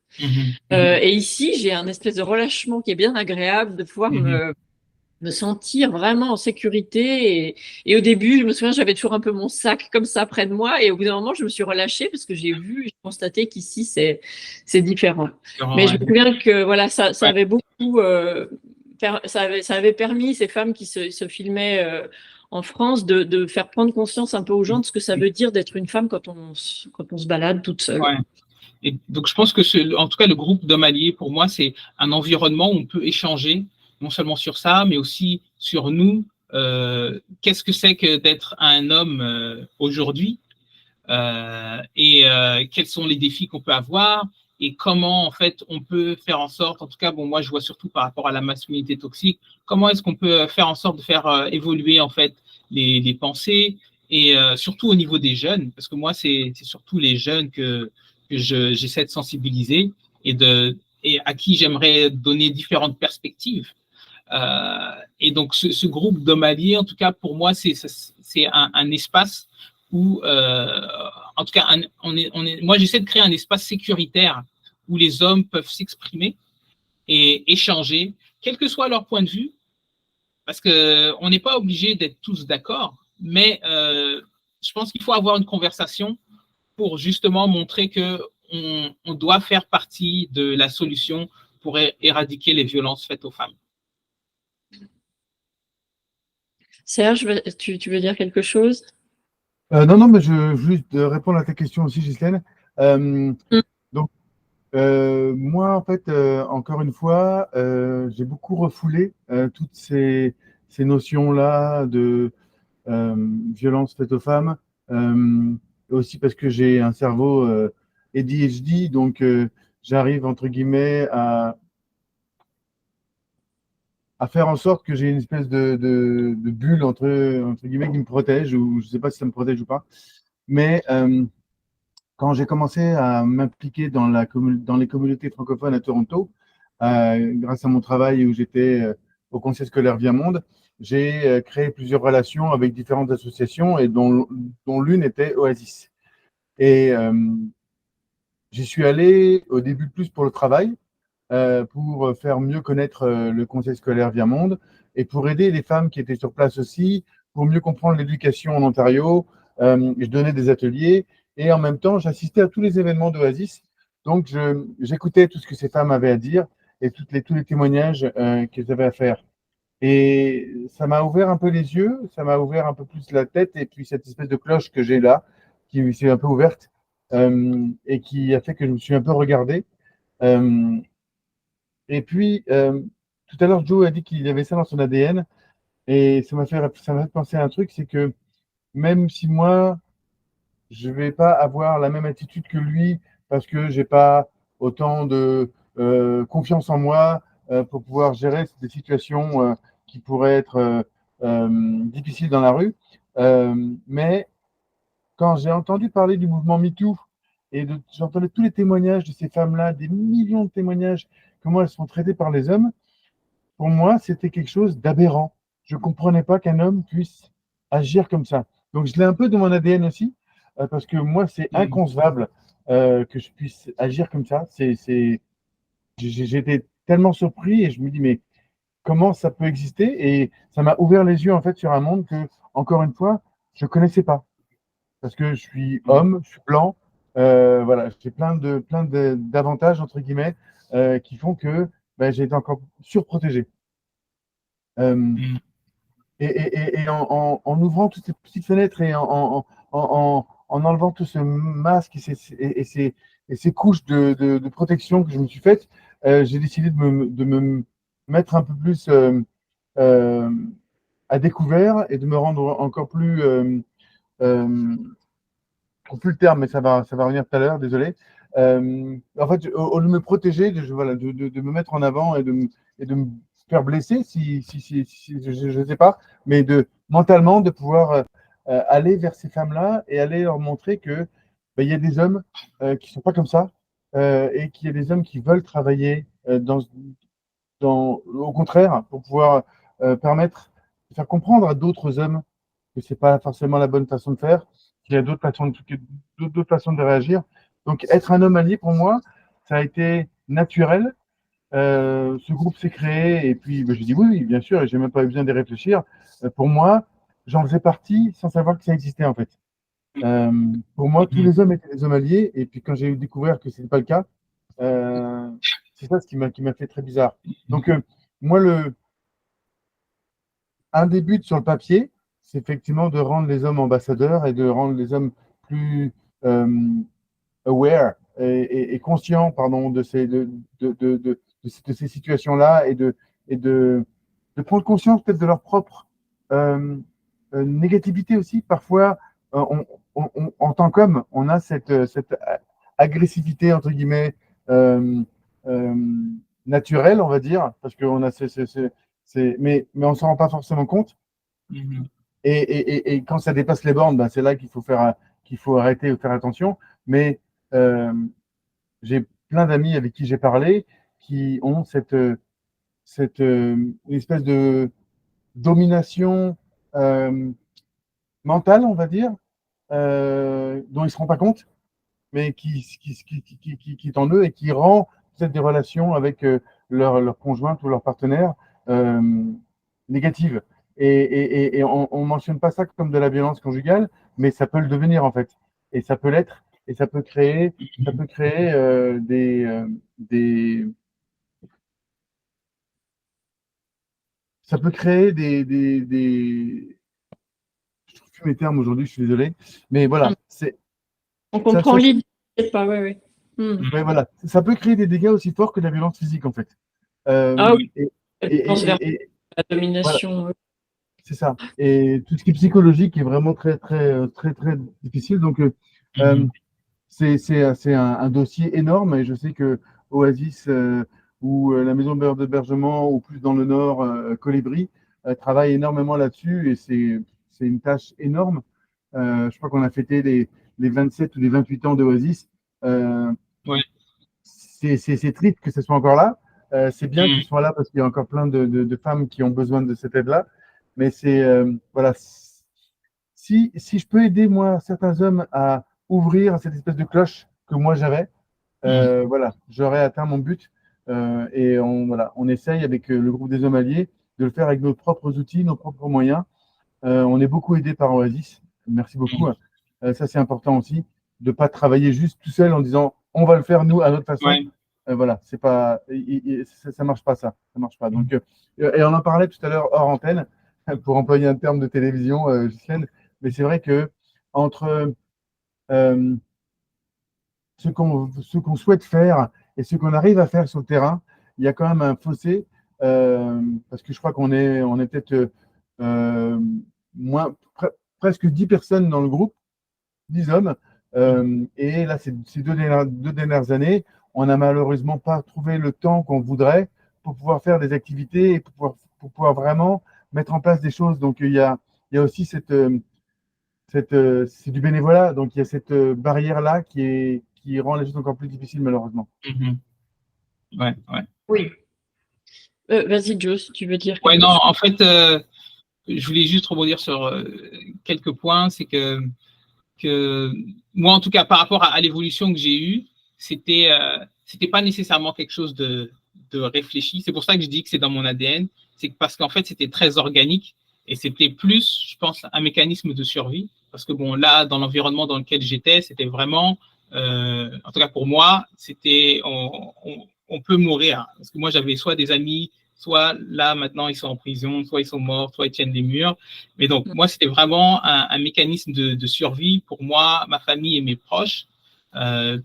Et ici, j'ai un espèce de relâchement qui est bien agréable, de pouvoir me sentir vraiment en sécurité. Et au début, je me souviens, j'avais toujours un peu mon sac comme ça près de moi. Et au bout d'un moment, je me suis relâchée parce que j'ai constaté qu'ici, c'est différent. Mais je me souviens que voilà, ça avait beaucoup, ça avait permis ces femmes qui se filmaient en France de faire prendre conscience un peu aux gens de ce que ça veut dire d'être une femme quand on se balade toute seule. Ouais. Et donc, je pense que, en tout cas, le groupe d'hommes alliés, pour moi, c'est un environnement où on peut échanger, non seulement sur ça, mais aussi sur nous, qu'est-ce que c'est que d'être un homme aujourd'hui et quels sont les défis qu'on peut avoir et comment en fait on peut faire en sorte, en tout cas bon moi je vois surtout par rapport à la masculinité toxique, comment est-ce qu'on peut faire en sorte de faire évoluer en fait les pensées et surtout au niveau des jeunes, parce que moi c'est surtout les jeunes que j'essaie de sensibiliser et à qui j'aimerais donner différentes perspectives. Et donc, ce groupe d'hommes alliés, en tout cas, pour moi, c'est un espace où, en tout cas, moi, j'essaie de créer un espace sécuritaire où les hommes peuvent s'exprimer et échanger, quel que soit leur point de vue, parce qu'on n'est pas obligé d'être tous d'accord, mais je pense qu'il faut avoir une conversation pour justement montrer que on doit faire partie de la solution pour éradiquer les violences faites aux femmes. Serge, tu veux dire quelque chose? Non, mais je veux juste répondre à ta question aussi, Ghislaine. Donc, moi, en fait, encore une fois, j'ai beaucoup refoulé toutes ces notions-là de violence faite aux femmes, aussi parce que j'ai un cerveau ADHD, donc j'arrive, entre guillemets, à faire en sorte que j'ai une espèce de bulle entre guillemets qui me protège, ou je ne sais pas si ça me protège ou pas. Mais quand j'ai commencé à m'impliquer dans les communautés francophones à Toronto, grâce à mon travail où j'étais au conseil scolaire Via Monde, j'ai créé plusieurs relations avec différentes associations et dont l'une était Oasis. Et j'y suis allé au début plus pour le travail, pour faire mieux connaître le conseil scolaire Via Monde et pour aider les femmes qui étaient sur place aussi, pour mieux comprendre l'éducation en Ontario. Je donnais des ateliers et en même temps, j'assistais à tous les événements d'Oasis. Donc, j'écoutais tout ce que ces femmes avaient à dire et tous les témoignages qu'elles avaient à faire. Et ça m'a ouvert un peu les yeux, ça m'a ouvert un peu plus la tête et puis cette espèce de cloche que j'ai là, qui s'est un peu ouverte et qui a fait que je me suis un peu regardé. Euh, et puis, tout à l'heure, Joe a dit qu'il avait ça dans son ADN. Et ça m'a fait penser à un truc, c'est que même si moi, je ne vais pas avoir la même attitude que lui, parce que je n'ai pas autant de confiance en moi pour pouvoir gérer des situations qui pourraient être difficiles dans la rue. Mais quand j'ai entendu parler du mouvement MeToo et j'entendais tous les témoignages de ces femmes-là, des millions de témoignages, comment elles sont traitées par les hommes, pour moi, c'était quelque chose d'aberrant. Je ne comprenais pas qu'un homme puisse agir comme ça. Donc, je l'ai un peu dans mon ADN aussi, parce que moi, c'est inconcevable que je puisse agir comme ça. J'étais tellement surpris et je me dis, mais comment ça peut exister? Et ça m'a ouvert les yeux, en fait, sur un monde que, encore une fois, je ne connaissais pas. Parce que je suis homme, je suis blanc, voilà, j'ai d'avantages, entre guillemets, qui font que ben, j'ai été encore surprotégé. Et en ouvrant toutes ces petites fenêtres et en enlevant tout ce masque et ces couches de protection que je me suis faites, j'ai décidé de me mettre un peu plus euh, à découvert et de me rendre encore plus, je trouve plus le terme, mais ça va revenir tout à l'heure, désolé. En fait, au lieu de me protéger, voilà, de me mettre en avant et de me faire blesser, si je ne sais pas, mais mentalement, de pouvoir aller vers ces femmes-là et aller leur montrer que ben, il y a des hommes qui ne sont pas comme ça et qu'il y a des hommes qui veulent travailler au contraire, pour pouvoir permettre de faire comprendre à d'autres hommes que ce n'est pas forcément la bonne façon de faire, qu'il y a d'autres façons de réagir. Donc, être un homme allié, pour moi, ça a été naturel. Ce groupe s'est créé et puis ben, j'ai dit oui, oui, bien sûr, et j'ai même pas eu besoin d'y réfléchir. Pour moi, j'en faisais partie sans savoir que ça existait en fait. Pour moi, tous les hommes étaient des hommes alliés et puis quand j'ai découvert que ce n'était pas le cas, c'est ça ce qui m'a fait très bizarre. Donc, moi, un des buts sur le papier, c'est effectivement de rendre les hommes ambassadeurs et de rendre les hommes plus aware et conscients pardon, de ces situations-là et de prendre conscience peut-être de leur propre négativité aussi. Parfois, en tant qu'homme, on a cette agressivité, entre guillemets, euh, euh, naturelle, on va dire, parce qu'on a mais on ne s'en rend pas forcément compte. Mhm. Et quand ça dépasse les bornes, ben, c'est là qu'il faut arrêter ou faire attention. Mais euh, j'ai plein d'amis avec qui j'ai parlé qui ont une espèce de domination euh, mentale, on va dire, dont ils ne se rendent pas compte, mais qui est en eux et qui rend peut-être des relations avec leur conjointe ou leur partenaire euh, négatives. Et on ne mentionne pas ça comme de la violence conjugale, mais ça peut le devenir en fait. Et ça peut l'être. Et ça peut créer ça peut créer je trouve plus mes termes aujourd'hui, je suis désolé. Mais voilà, On ça, comprend ça, l'idée, pas, ouais, ouais. ouais, voilà. Ça peut créer des dégâts aussi forts que la violence physique en fait. Ah oui, Et, la et, violence et, verbale, et, et la voilà, domination. c'est ça. Et tout ce qui est psychologique est vraiment très difficile. Donc, euh, Mhm. c'est un dossier énorme et je sais que Oasis ou la maison d'hébergement ou plus dans le nord, Colibri, travaille énormément là-dessus et c'est une tâche énorme. Je crois qu'on a fêté les 27 ou les 28 ans d'Oasis. Euh, Ouais. c'est triste que ce soit encore là. C'est bien qu'ils Mhm. soient là parce qu'il y a encore plein de femmes qui ont besoin de cette aide-là. Mais voilà, si je peux aider, moi, certains hommes à ouvrir cette espèce de cloche que moi j'avais, Mhm. voilà, j'aurais atteint mon but. Voilà, on essaye avec le groupe des hommes alliés de le faire avec nos propres outils, nos propres moyens. On est beaucoup aidé par Oasis. Merci beaucoup. Mhm. Ça, c'est important aussi, de ne pas travailler juste tout seul en disant on va le faire nous à notre façon. Ouais. Voilà, c'est pas, ça marche pas ça. Ça marche pas. Donc, et on en parlait tout à l'heure hors antenne, pour employer un terme de télévision, Ghislaine, mais c'est vrai que entre euh, ce qu'on souhaite faire et ce qu'on arrive à faire sur le terrain, il y a quand même un fossé, parce que je crois on est peut-être euh, moins, presque 10 personnes dans le groupe, 10 hommes. Et là, ces deux dernières années, on n'a malheureusement pas trouvé le temps qu'on voudrait pour pouvoir faire des activités et pour pouvoir vraiment mettre en place des choses. Donc, il y a aussi c'est du bénévolat. Donc, il y a cette barrière-là qui rend les choses encore plus difficiles, malheureusement. Mhm. Ouais, ouais. Oui. Vas-y, Joe, si tu veux dire Ouais, quelque non, chose. en fait, je voulais juste rebondir sur quelques points. C'est que moi, en tout cas, par rapport à l'évolution que j'ai eue, c'était pas nécessairement quelque chose de réfléchi. C'est pour ça que je dis que c'est dans mon ADN. C'est parce qu'en fait, c'était très organique et c'était plus, je pense, un mécanisme de survie. Parce que bon, là, dans l'environnement dans lequel j'étais, c'était vraiment, en tout cas pour moi, c'était on peut mourir. Parce que moi, j'avais soit des amis, soit là maintenant ils sont en prison, soit ils sont morts, soit ils tiennent des murs. Mais donc, moi, c'était vraiment un mécanisme de survie pour moi, ma famille et mes proches. Euh,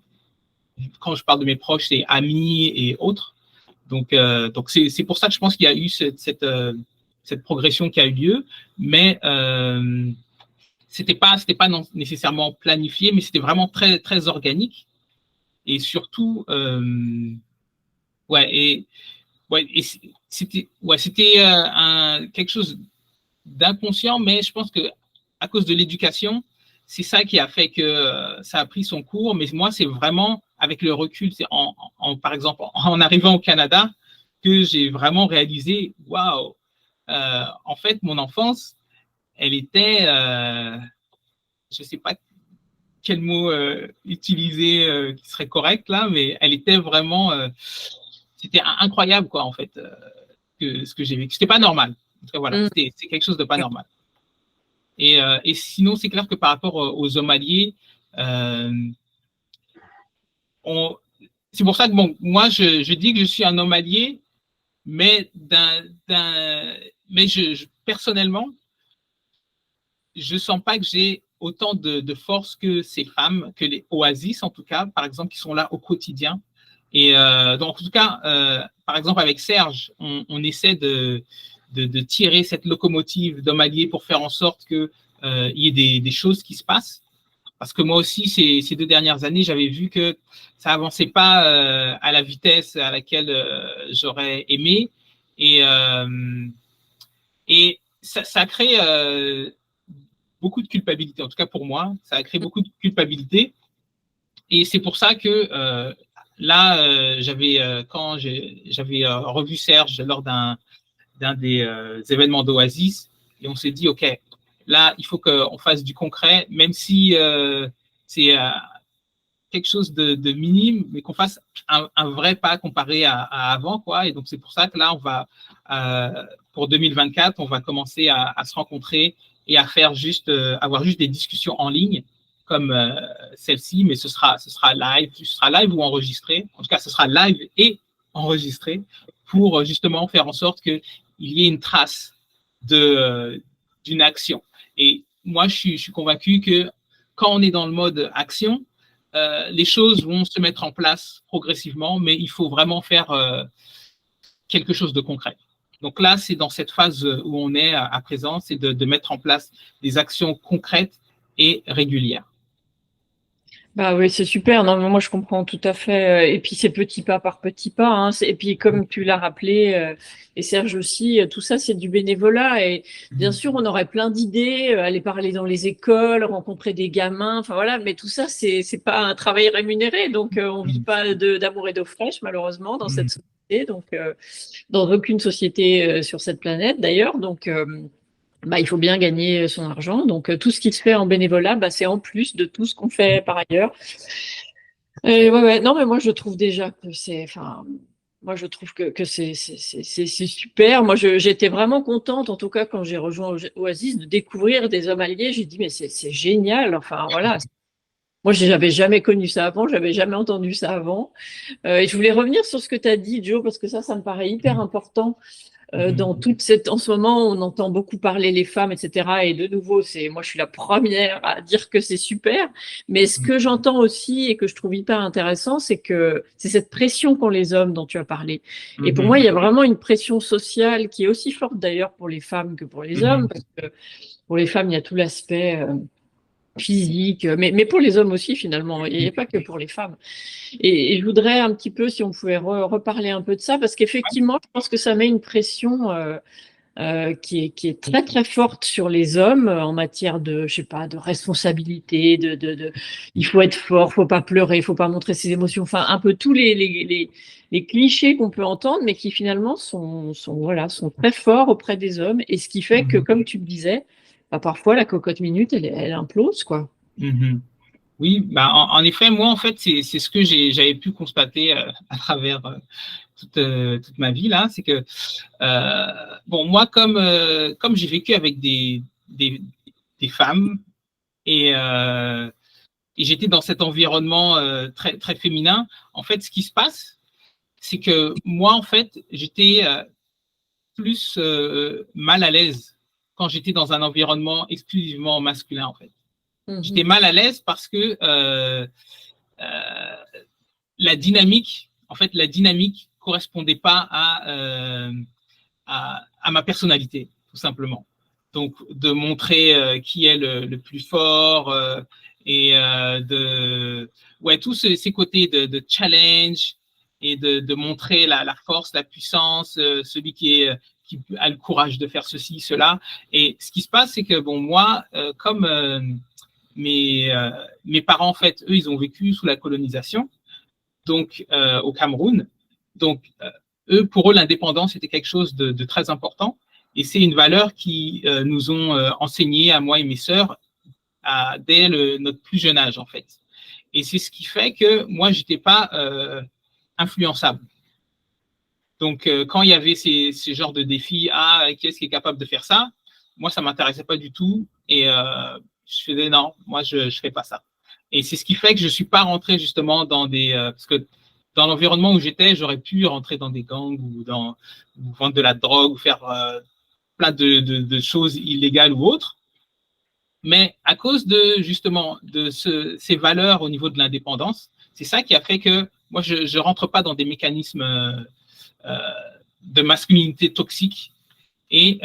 Quand je parle de mes proches, c'est amis et autres. Donc c'est pour ça que je pense qu'il y a eu cette progression qui a eu lieu. Mais c'était pas nécessairement planifié, mais c'était vraiment très organique. Et surtout, ouais, et c'était quelque chose d'inconscient, mais je pense que à cause de l'éducation, c'est ça qui a fait que ça a pris son cours. Mais moi, c'est vraiment avec le recul, c'est par exemple en arrivant au Canada que j'ai vraiment réalisé, waouh, en fait, mon enfance, elle était, je sais pas quel mot utiliser qui serait correct là, mais elle était vraiment, c'était incroyable quoi en fait, ce que j'ai vécu. C'était pas normal. En tout cas, voilà, Mm. c'est quelque chose de pas normal. Et sinon, c'est clair que par rapport aux hommes alliés, euh, on, c'est pour ça que bon, moi, je dis que je suis un homme allié, mais mais personnellement, je sens pas que j'ai autant de force que ces femmes, que les Oasis en tout cas, par exemple, qui sont là au quotidien. Et donc, en tout cas, par exemple, avec Serge, on essaie de tirer cette locomotive d'hommes alliés pour faire en sorte qu'il y ait des choses qui se passent. Parce que moi aussi, ces 2 dernières années, j'avais vu que ça avançait pas à la vitesse à laquelle j'aurais aimé. Et ça crée beaucoup de culpabilité. En tout cas, pour moi, ça a créé beaucoup de culpabilité. Et c'est pour ça que là, quand j'avais revu Serge lors d'un des événements d'Oasis, et on s'est dit, OK, là, il faut qu'on fasse du concret, même si c'est quelque chose de minime, mais qu'on fasse un vrai pas comparé à avant, quoi. Et donc, c'est pour ça que là, on va, pour 2024, on va commencer à se rencontrer et à faire avoir juste des discussions en ligne, comme celle-ci, mais ce sera live ou enregistré. En tout cas, ce sera live et enregistré pour justement faire en sorte qu'il y ait une trace d'une action. Et moi, je suis convaincu que quand on est dans le mode action, les choses vont se mettre en place progressivement, mais il faut vraiment faire quelque chose de concret. Donc là, c'est dans cette phase où on est à présent, c'est de mettre en place des actions concrètes et régulières. Bah oui, c'est super. Non, mais moi je comprends tout à fait. Et puis c'est petit pas par petit pas, hein. Et puis comme tu l'as rappelé, et Serge aussi, tout ça c'est du bénévolat. Et bien sûr, on aurait plein d'idées, aller parler dans les écoles, rencontrer des gamins. Enfin voilà, mais tout ça c'est pas un travail rémunéré. Donc on vit pas d'amour et d'eau fraîche malheureusement dans cette société. Donc dans aucune société sur cette planète d'ailleurs. Donc bah, il faut bien gagner son argent. Donc, tout ce qui se fait en bénévolat, bah, c'est en plus de tout ce qu'on fait par ailleurs. Et ouais. Non, mais moi, je trouve déjà que moi, je trouve que c'est super. Moi, j'étais vraiment contente, en tout cas, quand j'ai rejoint Oasis, de découvrir des hommes alliés. J'ai dit, mais c'est génial. Enfin, voilà. Moi, j'avais jamais connu ça avant, j'avais jamais entendu ça avant. Et je voulais revenir sur ce que tu as dit, Joe, parce que ça me paraît hyper important. Dans en ce moment, on entend beaucoup parler les femmes, etc. Et de nouveau, moi, je suis la première à dire que c'est super. Mais ce que j'entends aussi et que je trouve hyper intéressant, c'est que c'est cette pression qu'ont les hommes dont tu as parlé. Et pour moi, il y a vraiment une pression sociale qui est aussi forte d'ailleurs pour les femmes que pour les hommes, parce que pour les femmes, il y a tout l'aspect physique, mais pour les hommes aussi finalement, il n'y a pas que pour les femmes. Et je voudrais un petit peu, si on pouvait reparler un peu de ça, parce qu'effectivement, je pense que ça met une pression qui est très très forte sur les hommes en matière de, je sais pas, de responsabilité, il faut être fort, faut pas pleurer, faut pas montrer ses émotions, enfin un peu tous les clichés qu'on peut entendre, mais qui finalement sont très forts auprès des hommes, et ce qui fait que, comme tu le disais, bah, parfois la cocotte minute, elle implose, quoi. Oui, bah, en effet, moi, en fait, c'est ce que j'avais pu constater à travers toute ma vie, là. C'est que, bon, moi, comme j'ai vécu avec des femmes et j'étais dans cet environnement très, très féminin, en fait, ce qui se passe, c'est que moi, en fait, j'étais plus mal à l'aise quand j'étais dans un environnement exclusivement masculin, en fait. J'étais mal à l'aise parce que la dynamique correspondait pas à ma personnalité, tout simplement. Donc, de montrer qui est le plus fort et tous ces côtés de challenge et de montrer la force, la puissance, celui qui a le courage de faire ceci, cela. Et ce qui se passe, c'est que, bon, moi, comme mes parents, en fait, eux, ils ont vécu sous la colonisation, donc au Cameroun. Donc, pour eux, l'indépendance était quelque chose de très important. Et c'est une valeur qui nous ont enseigné à moi et mes sœurs dès notre plus jeune âge, en fait. Et c'est ce qui fait que moi, j'étais pas influençable. Donc, quand il y avait ces genres de défis, qui est-ce qui est capable de faire ça? Moi, ça m'intéressait pas du tout. Et je faisais non, moi, je fais pas ça. Et c'est ce qui fait que je suis pas rentré justement dans parce que dans l'environnement où j'étais, j'aurais pu rentrer dans des gangs ou vendre de la drogue ou faire plein de choses illégales ou autres. Mais à cause justement de ces valeurs au niveau de l'indépendance, c'est ça qui a fait que moi, je rentre pas dans des mécanismes de masculinité toxique et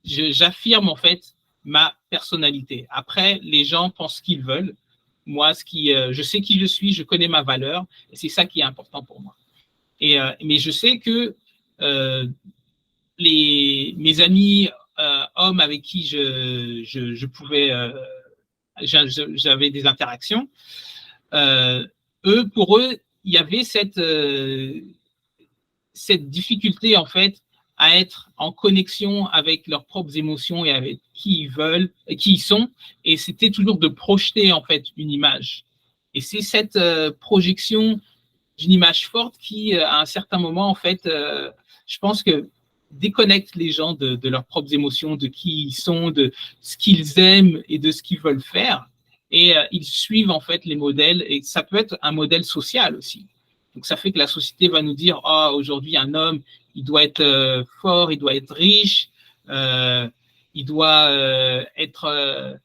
j'affirme en fait ma personnalité. Après, les gens pensent ce qu'ils veulent. Moi, je sais qui je suis, je connais ma valeur, et c'est ça qui est important pour moi. Mais je sais que mes amis hommes avec qui je pouvais, j'avais des interactions, pour eux, il y avait cette difficulté en fait à être en connexion avec leurs propres émotions et avec qui ils veulent, et qui ils sont, et c'était toujours de projeter en fait une image. Et c'est cette projection d'une image forte qui, à un certain moment, en fait, je pense que déconnecte les gens de leurs propres émotions, de qui ils sont, de ce qu'ils aiment et de ce qu'ils veulent faire. Et ils suivent en fait les modèles, et ça peut être un modèle social aussi. Donc ça fait que la société va nous dire, oh, aujourd'hui un homme, il doit être fort, il doit être riche, il doit être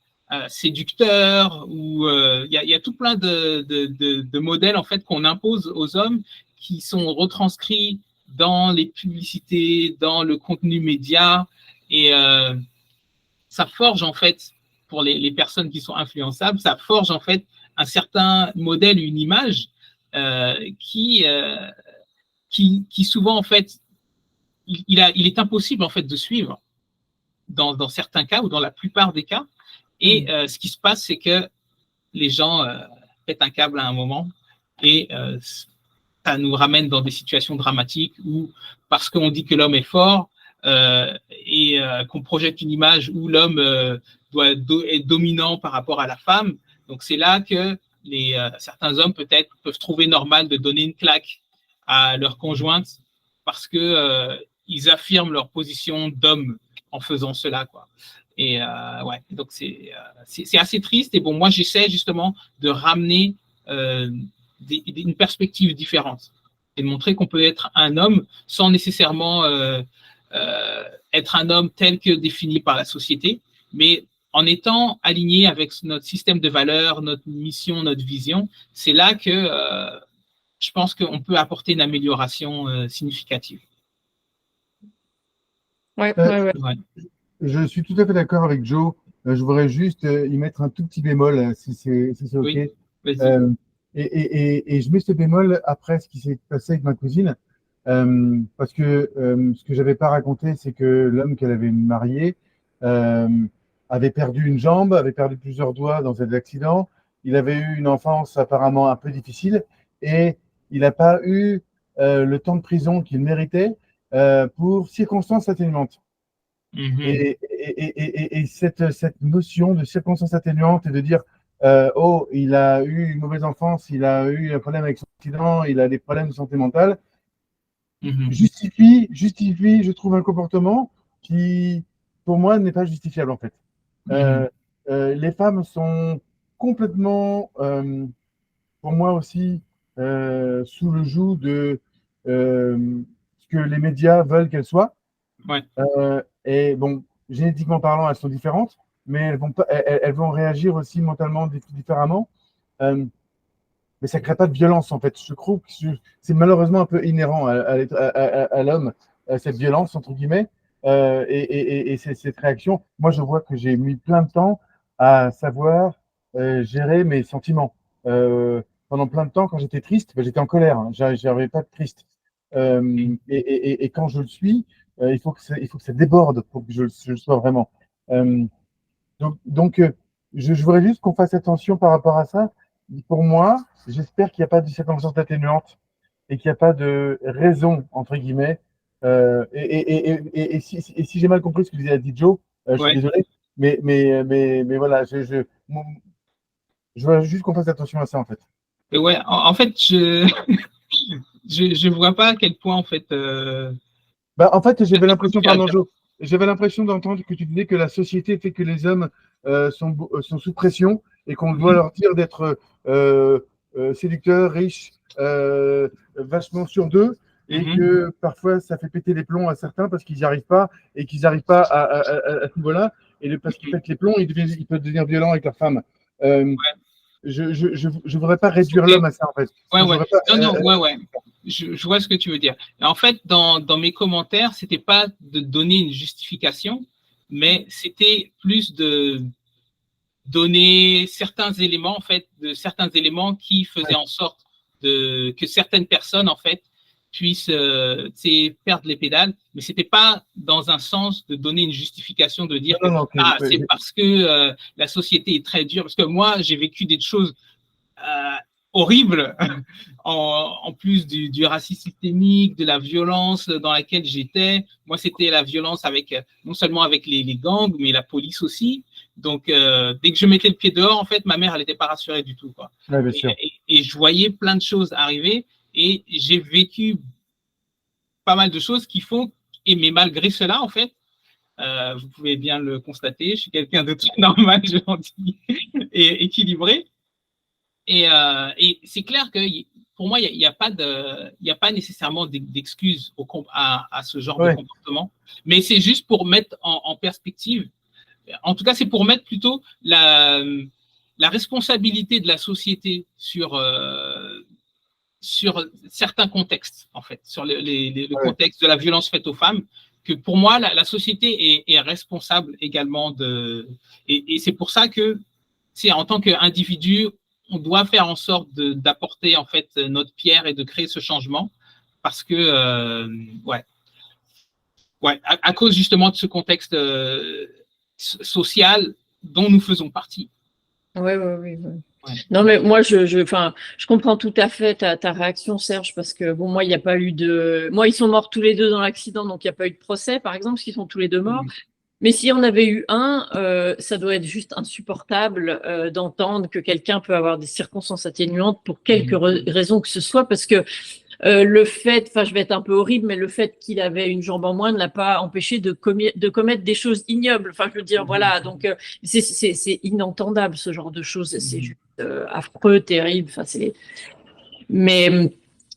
séducteur, ou il y a tout plein de modèles en fait qu'on impose aux hommes, qui sont retranscrits dans les publicités, dans le contenu média, et ça forge en fait, pour les personnes qui sont influençables, ça forge en fait un certain modèle, une image qui souvent en fait, il est impossible en fait de suivre dans certains cas, ou dans la plupart des cas. Et ce qui se passe, c'est que les gens pètent un câble à un moment, et ça nous ramène dans des situations dramatiques où, parce qu'on dit que l'homme est fort, et qu'on projette une image où l'homme doit être dominant par rapport à la femme, donc c'est là que certains hommes peut-être peuvent trouver normal de donner une claque à leur conjointe, parce que ils affirment leur position d'homme en faisant cela, quoi. Et ouais, donc c'est assez triste. Et bon, moi, j'essaie justement de ramener une perspective différente, et de montrer qu'on peut être un homme sans nécessairement être un homme tel que défini par la société, mais en étant aligné avec notre système de valeurs, notre mission, notre vision. C'est là que je pense qu'on peut apporter une amélioration significative. Ouais. Je suis tout à fait d'accord avec Joe. Je voudrais juste y mettre un tout petit bémol, si c'est OK. Oui, et je mets ce bémol après ce qui s'est passé avec ma cousine, parce que ce que j'avais pas raconté, c'est que l'homme qu'elle avait marié avait perdu une jambe, avait perdu plusieurs doigts dans cet accident. Il avait eu une enfance apparemment un peu difficile, et il n'a pas eu le temps de prison qu'il méritait pour circonstances atténuantes. Et cette notion de circonstances atténuantes, et de dire oh, il a eu une mauvaise enfance, il a eu un problème avec son accident, il a des problèmes de santé mentale, justifie, je trouve, un comportement qui, pour moi, n'est pas justifiable en fait. Les femmes sont complètement, pour moi aussi, sous le joug de ce que les médias veulent qu'elles soient. Ouais. Et bon, génétiquement parlant, elles sont différentes, mais elles vont réagir aussi mentalement différemment. Mais ça ne crée pas de violence, en fait. Je trouve que c'est malheureusement un peu inhérent à l'homme, cette violence, entre guillemets, et cette réaction. Moi, je vois que j'ai mis plein de temps à savoir gérer mes sentiments. Pendant plein de temps, quand j'étais triste, j'étais en colère. Hein, j'avais pas de triste. Et quand je le suis, il faut que ça déborde pour que je le sois vraiment. Donc je voudrais juste qu'on fasse attention par rapport à ça. Pour moi, j'espère qu'il n'y a pas de circonstances atténuantes et qu'il n'y a pas de raison, entre guillemets. Et si j'ai mal compris ce que disait Joe, je suis désolé, mais voilà, je veux juste qu'on fasse attention à ça, en fait. Et ouais, en fait, je vois pas à quel point, en fait. En fait, j'avais l'impression d'entendre que tu disais que la société fait que les hommes sont sous pression, et qu'on doit leur dire d'être séducteurs, riches, vachement sur d'eux, et que parfois ça fait péter les plombs à certains parce qu'ils n'y arrivent pas, et qu'ils n'arrivent pas à ce niveau-là, et parce qu'ils pètent les plombs, ils peuvent devenir violents avec leurs femmes. Je voudrais pas réduire l'homme à ça, en fait. je vois ce que tu veux dire. En fait, dans mes commentaires, c'était pas de donner une justification, mais c'était plus de donner certains éléments, en fait, de certains éléments qui faisaient en sorte que certaines personnes, en fait, puissent perdre les pédales, mais c'était pas dans un sens de donner une justification, de dire c'est parce que la société est très dure, parce que moi, j'ai vécu des choses horrible en plus du racisme systémique, de la violence dans laquelle j'étais. Moi, c'était la violence avec non seulement avec les gangs, mais la police aussi. Donc, dès que je mettais le pied dehors, en fait, ma mère, elle n'était pas rassurée du tout, quoi. Ouais, bien sûr. Et je voyais plein de choses arriver et j'ai vécu pas mal de choses qui font, mais malgré cela, en fait, vous pouvez bien le constater, je suis quelqu'un de très normal, gentil et équilibré. Et c'est clair que pour moi, il n'y a pas nécessairement d'excuses à ce genre de comportement, mais c'est juste pour mettre en perspective. En tout cas, c'est pour mettre plutôt la responsabilité de la société sur certains contextes, en fait, sur le contexte de la violence faite aux femmes, que pour moi, la société est responsable également et c'est pour ça que, en tant qu'individu, on doit faire en sorte d'apporter en fait notre pierre et de créer ce changement parce que à cause justement de ce contexte social dont nous faisons partie. Oui. Non, mais moi, je comprends tout à fait ta réaction, Serge, parce que bon, moi, il n'y a pas eu moi, ils sont morts tous les deux dans l'accident, donc il n'y a pas eu de procès, par exemple, parce qu'ils sont tous les deux morts. Mais si on avait eu ça doit être juste insupportable d'entendre que quelqu'un peut avoir des circonstances atténuantes pour quelque raison que ce soit, parce que le fait, je vais être un peu horrible, mais le fait qu'il avait une jambe en moins ne l'a pas empêché de commettre des choses ignobles. Enfin, je veux dire, voilà, donc c'est inentendable ce genre de choses, c'est juste affreux, terrible. Enfin,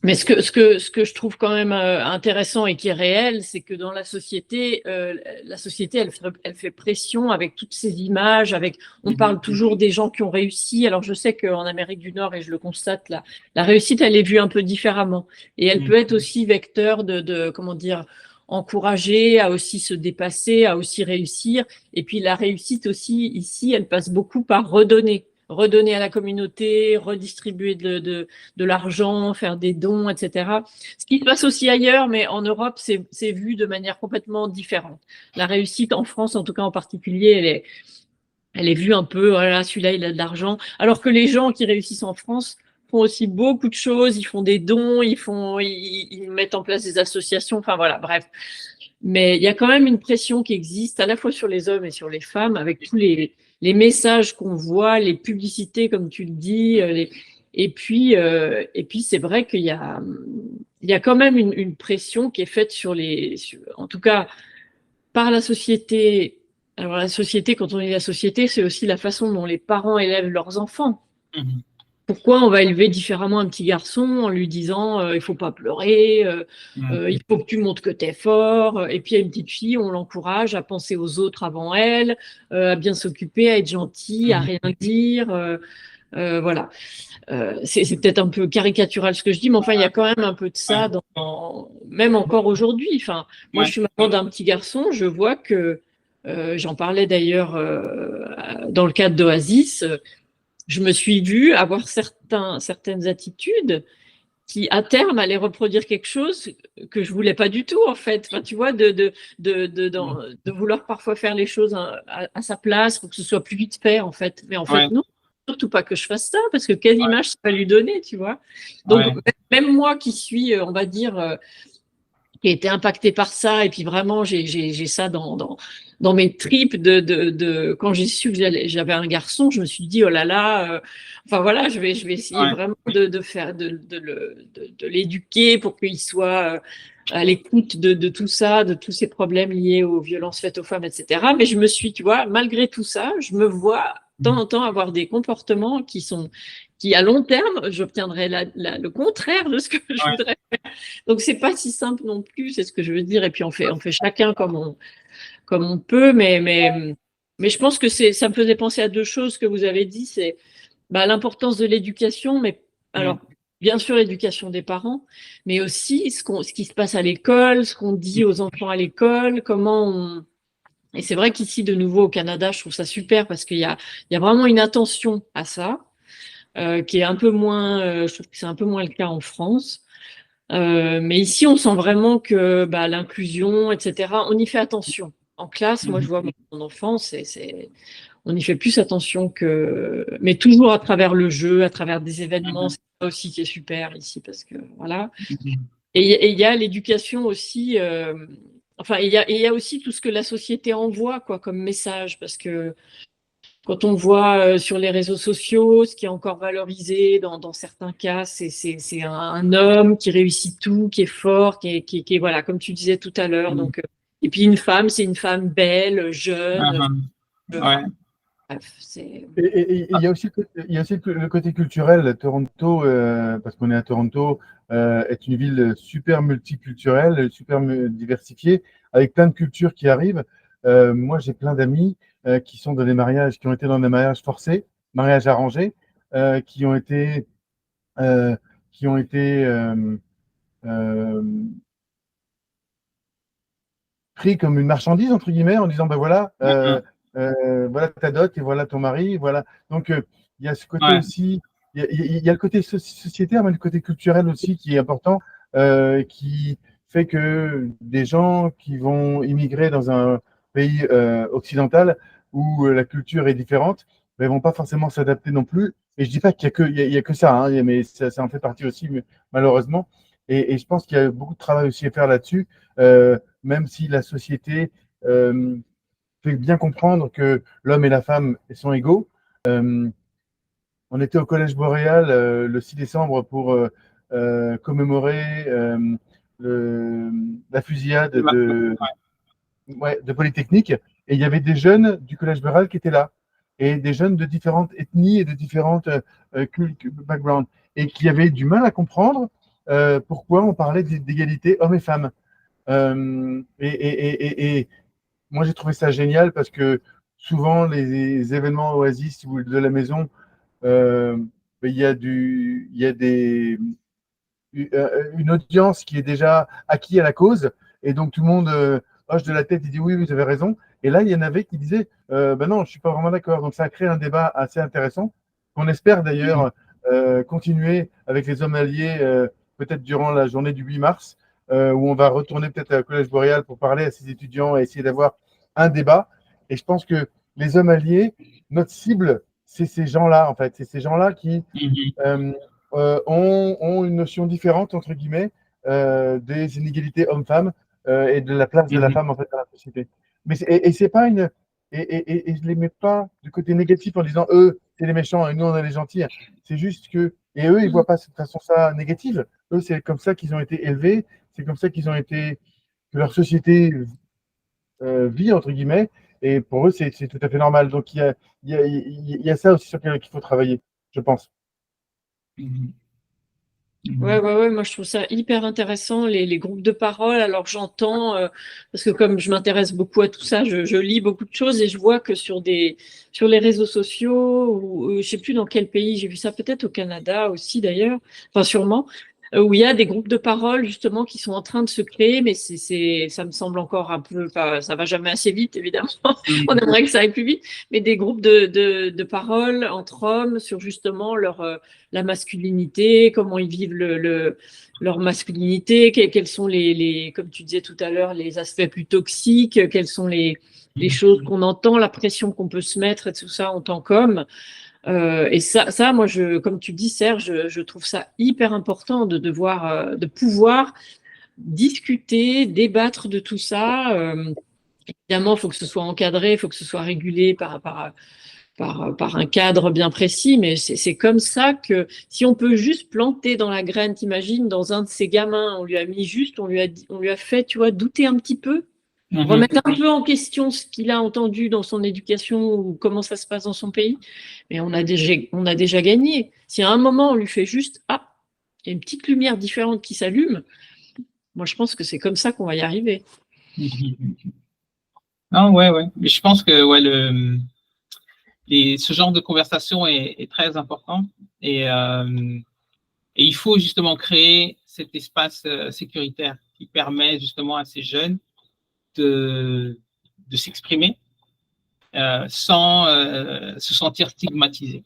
mais ce que je trouve quand même intéressant et qui est réel, c'est que dans la société, elle fait pression avec toutes ces images, on parle toujours des gens qui ont réussi. Alors je sais qu'en Amérique du Nord, et je le constate, la réussite, elle est vue un peu différemment. Et elle peut être aussi vecteur de comment dire, encourager à aussi se dépasser, à aussi réussir. Et puis la réussite aussi, ici, elle passe beaucoup par redonner à la communauté, redistribuer de l'argent, faire des dons, etc. Ce qui se passe aussi ailleurs, mais en Europe, c'est vu de manière complètement différente. La réussite en France, en tout cas en particulier, elle est vue un peu, voilà, celui-là, il a de l'argent. Alors que les gens qui réussissent en France font aussi beaucoup de choses, ils font des dons, ils mettent en place des associations, enfin voilà, bref. Mais il y a quand même une pression qui existe à la fois sur les hommes et sur les femmes, avec tous les messages qu'on voit, les publicités, comme tu le dis, et puis c'est vrai qu'il y a quand même une pression qui est faite en tout cas, par la société. Alors la société, quand on dit la société, c'est aussi la façon dont les parents élèvent leurs enfants. Pourquoi on va élever différemment un petit garçon en lui disant il faut pas pleurer, il faut que tu montres que tu es fort, et puis à une petite fille, on l'encourage à penser aux autres avant elle, à bien s'occuper, à être gentil, à rien dire, voilà. C'est peut-être un peu caricatural ce que je dis, mais enfin il y a quand même un peu de ça, même encore aujourd'hui. Enfin, moi je suis maman d'un petit garçon, je vois que j'en parlais d'ailleurs dans le cadre d'Oasis. Je me suis vue avoir certaines attitudes qui, à terme, allaient reproduire quelque chose que je voulais pas du tout, en fait. Enfin, tu vois, de vouloir parfois faire les choses à sa place pour que ce soit plus vite fait, en fait. Mais en fait, non, surtout pas que je fasse ça, parce que quelle image ça va lui donner, tu vois. Donc, même moi qui suis, on va dire, qui a été impactée par ça, et puis vraiment, j'ai ça dans mes tripes quand j'ai su que j'avais un garçon, je me suis dit, oh là là, enfin voilà, je vais essayer vraiment de l'éduquer pour qu'il soit à l'écoute de tout ça, de tous ces problèmes liés aux violences faites aux femmes, etc. Mais je me suis, tu vois, malgré tout ça, je me vois de temps en temps avoir des comportements qui à long terme, j'obtiendrai le contraire de ce que je voudrais faire. Donc, c'est pas si simple non plus, c'est ce que je veux dire. Et puis, on fait chacun comme on peut, mais je pense que ça me faisait penser à deux choses que vous avez dit, c'est l'importance de l'éducation, mais alors, bien sûr l'éducation des parents, mais aussi ce qui se passe à l'école, ce qu'on dit aux enfants à l'école, comment on... Et c'est vrai qu'ici, de nouveau, au Canada, je trouve ça super parce qu'il y a vraiment une attention à ça, qui est un peu moins, je trouve que c'est un peu moins le cas en France. Mais ici, on sent vraiment que l'inclusion, etc., on y fait attention. En classe, moi, je vois mon enfant, on y fait plus attention que, mais toujours à travers le jeu, à travers des événements. C'est ça aussi qui est super ici, parce que voilà. Et il y a l'éducation aussi. Enfin, il y a aussi tout ce que la société envoie, quoi, comme message, parce que quand on voit sur les réseaux sociaux, ce qui est encore valorisé dans certains cas, c'est un homme qui réussit tout, qui est fort, qui est, voilà, comme tu disais tout à l'heure. Donc, et puis une femme, c'est une femme belle, jeune. Ouais. Bref, c'est... Et il y a aussi, le côté culturel. Toronto, parce qu'on est à Toronto, est une ville super multiculturelle, super diversifiée, avec plein de cultures qui arrivent. Moi, j'ai plein d'amis qui sont dans des mariages, qui ont été dans des mariages forcés, mariages arrangés, qui ont été, euh, qui ont été euh, pris comme une marchandise, entre guillemets, en disant, ben voilà, voilà ta dot et voilà ton mari, voilà. Donc, il y a ce côté aussi, il y a le côté sociétaire, mais le côté culturel aussi qui est important, qui fait que des gens qui vont immigrer dans un pays occidental où la culture est différente, ne vont pas forcément s'adapter non plus. Et je dis pas qu'il y a que, il y a que ça, hein, mais ça en fait partie aussi, malheureusement. Et je pense qu'il y a beaucoup de travail aussi à faire là-dessus, même si la société fait bien comprendre que l'homme et la femme sont égaux. On était au Collège Boréal le 6 décembre pour commémorer la fusillade de Polytechnique. Et il y avait des jeunes du Collège Boréal qui étaient là. Et des jeunes de différentes ethnies et de différentes backgrounds. Et qui avaient du mal à comprendre pourquoi on parlait d'égalité hommes et femmes. Et moi, j'ai trouvé ça génial parce que souvent, les événements Oasis ou de la maison, euh, il y a une audience qui est déjà acquis à la cause. Et donc, tout le monde hoche de la tête et dit oui, vous avez raison. Et là, il y en avait qui disaient ben non, je ne suis pas vraiment d'accord. Donc, ça a créé un débat assez intéressant qu'on espère d'ailleurs continuer avec les hommes alliés peut-être durant la journée du 8 mars, où on va retourner peut-être au Collège Boréal pour parler à ces étudiants et essayer d'avoir un débat. Et je pense que les hommes alliés, notre cible, c'est ces gens-là, en fait. C'est ces gens-là qui ont une notion différente, entre guillemets, des inégalités hommes-femmes et de la place de la femme, en fait, dans la société. Mais c'est pas une. Et je les mets pas du côté négatif en disant eux, c'est les méchants et nous, on est les gentils. C'est juste que. Et eux, ils voient pas de toute façon ça négative. Eux, c'est comme ça qu'ils ont été élevés. C'est comme ça qu'ils ont été. Que leur société vit, entre guillemets. Et pour eux, c'est tout à fait normal. Donc, il y a ça aussi sur lequel il faut travailler, je pense. Ouais, moi je trouve ça hyper intéressant, les groupes de parole. Alors j'entends, parce que comme je m'intéresse beaucoup à tout ça, je lis beaucoup de choses et je vois que sur les réseaux sociaux, ou je sais plus dans quel pays, j'ai vu ça peut-être au Canada aussi d'ailleurs, enfin sûrement, où il y a des groupes de parole justement qui sont en train de se créer, mais ça me semble encore un peu, enfin, ça va jamais assez vite évidemment, on aimerait que ça aille plus vite, mais des groupes de parole entre hommes sur justement la masculinité, comment ils vivent leur masculinité, quels sont comme tu disais tout à l'heure, les aspects plus toxiques, quelles sont les choses qu'on entend, la pression qu'on peut se mettre et tout ça en tant qu'homme. Et ça, moi, comme tu dis, Serge, je trouve ça hyper important de pouvoir discuter, débattre de tout ça. Évidemment, il faut que ce soit encadré, il faut que ce soit régulé par un cadre bien précis, mais c'est comme ça que si on peut juste planter dans la graine, t'imagines, dans un de ces gamins, on lui a mis juste, on lui a fait, tu vois, douter un petit peu, remettre un peu en question ce qu'il a entendu dans son éducation ou comment ça se passe dans son pays, mais on a déjà gagné. Si à un moment on lui fait juste, il y a une petite lumière différente qui s'allume, moi je pense que c'est comme ça qu'on va y arriver. Non, ouais. Mais je pense que ce genre de conversation est très important. Et Et il faut justement créer cet espace sécuritaire qui permet justement à ces jeunes de s'exprimer sans se sentir stigmatisés.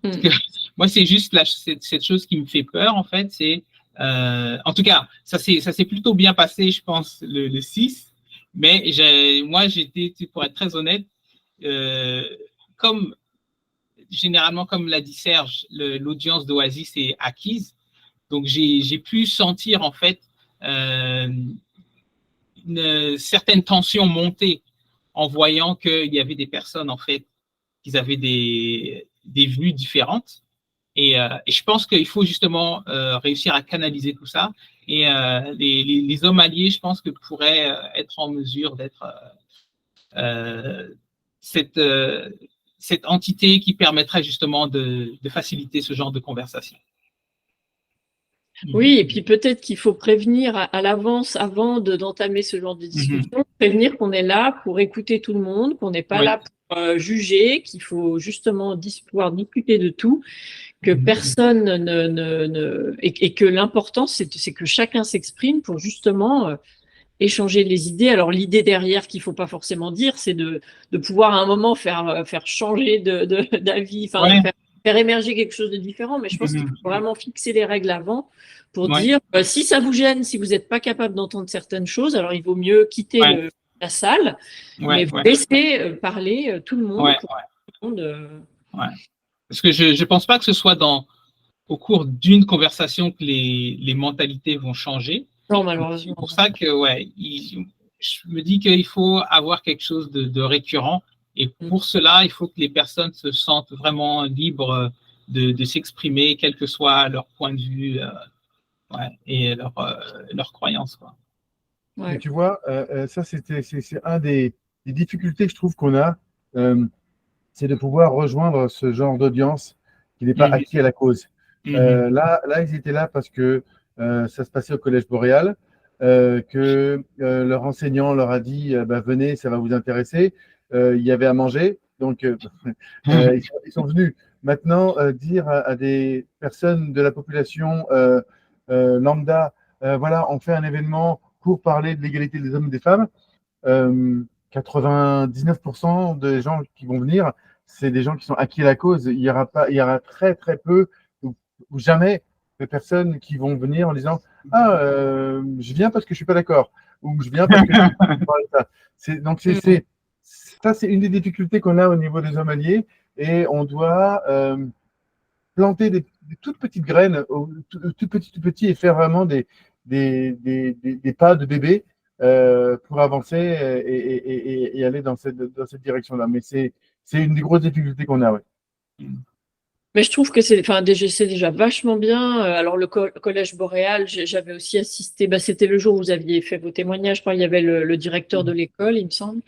Parce que, moi, c'est juste cette chose qui me fait peur, en fait. C'est, en tout cas, ça s'est plutôt bien passé, je pense, le 6. Mais moi, j'étais, pour être très honnête, généralement, comme l'a dit Serge, l'audience d'Oasis est acquise. Donc, j'ai pu sentir, en fait, une certaine tension monter en voyant qu'il y avait des personnes, en fait, qui avaient des vues différentes. Et je pense qu'il faut justement réussir à canaliser tout ça. Et les hommes alliés, je pense que pourraient être en mesure d'être cette entité qui permettrait justement de faciliter ce genre de conversation. Oui, et puis peut-être qu'il faut prévenir à l'avance, avant d'entamer ce genre de discussion, prévenir qu'on est là pour écouter tout le monde, qu'on n'est pas là pour juger, qu'il faut justement pouvoir discuter de tout, que personne et que l'important, c'est que chacun s'exprime pour justement échanger les idées. Alors l'idée derrière qu'il faut pas forcément dire, c'est de pouvoir à un moment faire changer d'avis, enfin faire émerger quelque chose de différent. Mais je pense qu'il faut vraiment fixer les règles avant pour dire si ça vous gêne, si vous n'êtes pas capable d'entendre certaines choses, alors il vaut mieux quitter la salle, mais vous laissez parler tout le monde. Parce que je pense pas que ce soit au cours d'une conversation que les mentalités vont changer. Non, malheureusement. C'est pour ça que, je me dis qu'il faut avoir quelque chose de récurrent. Et pour cela, il faut que les personnes se sentent vraiment libres de s'exprimer, quel que soit leur point de vue et leur croyance, quoi. Et tu vois, ça, c'est un des difficultés que je trouve qu'on a, c'est de pouvoir rejoindre ce genre d'audience qui n'est pas acquis à la cause. Là, ils étaient là parce que ça se passait au Collège Boréal, que leur enseignant leur a dit venez, ça va vous intéresser. Il y avait à manger, donc ils sont venus. Maintenant, dire à des personnes de la population lambda, voilà, on fait un événement pour parler de l'égalité des hommes et des femmes. 99% des gens qui vont venir, c'est des gens qui sont acquis à la cause. Il y aura très très peu ou jamais de personnes qui vont venir en disant je viens parce que je suis pas d'accord ou je viens parce que je suis pas d'accord. Ça, c'est une des difficultés qu'on a au niveau des hommes alliés et on doit planter des toutes petites graines, tout petit et faire vraiment des pas de bébé pour avancer et aller dans cette direction-là. Mais c'est une des grosses difficultés qu'on a. Mais je trouve que c'est déjà vachement bien. Alors, le Collège Boréal, j'avais aussi assisté. C'était le jour où vous aviez fait vos témoignages. Je crois qu'il y avait le directeur de l'école, il me semble.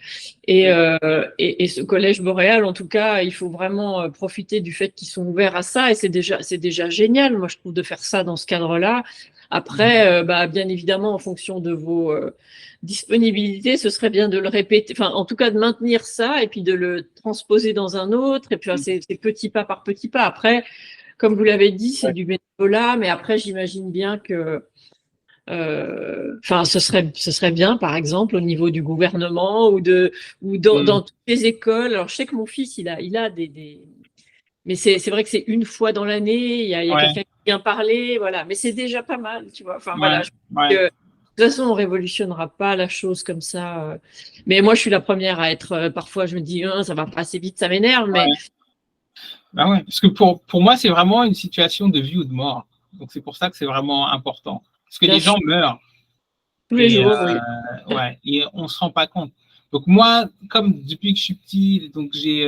Et ce Collège Boréal, en tout cas, il faut vraiment profiter du fait qu'ils sont ouverts à ça. Et c'est déjà génial, moi, je trouve, de faire ça dans ce cadre-là. Après, bien évidemment, en fonction de vos disponibilités, ce serait bien de le répéter, enfin, en tout cas, de maintenir ça et puis de le transposer dans un autre. Et puis, c'est petit pas par petit pas. Après, comme vous l'avez dit, c'est du bénévolat, mais après, j'imagine bien que, ce serait bien, par exemple, au niveau du gouvernement ou dans toutes les écoles. Alors, je sais que mon fils, il a des mais c'est vrai que c'est une fois dans l'année, il y a quelqu'un qui vient parler, voilà. Mais c'est déjà pas mal, tu vois. Enfin, voilà. Je pense que, de toute façon, on révolutionnera pas la chose comme ça. Mais moi, je suis la première à être, parfois, je me dis, ça va pas assez vite, ça m'énerve, mais. Parce que pour moi, c'est vraiment une situation de vie ou de mort. Donc, c'est pour ça que c'est vraiment important. Parce que les gens meurent. Tous les jours, oui. Et on se rend pas compte. Donc, moi, comme depuis que je suis petit, donc j'ai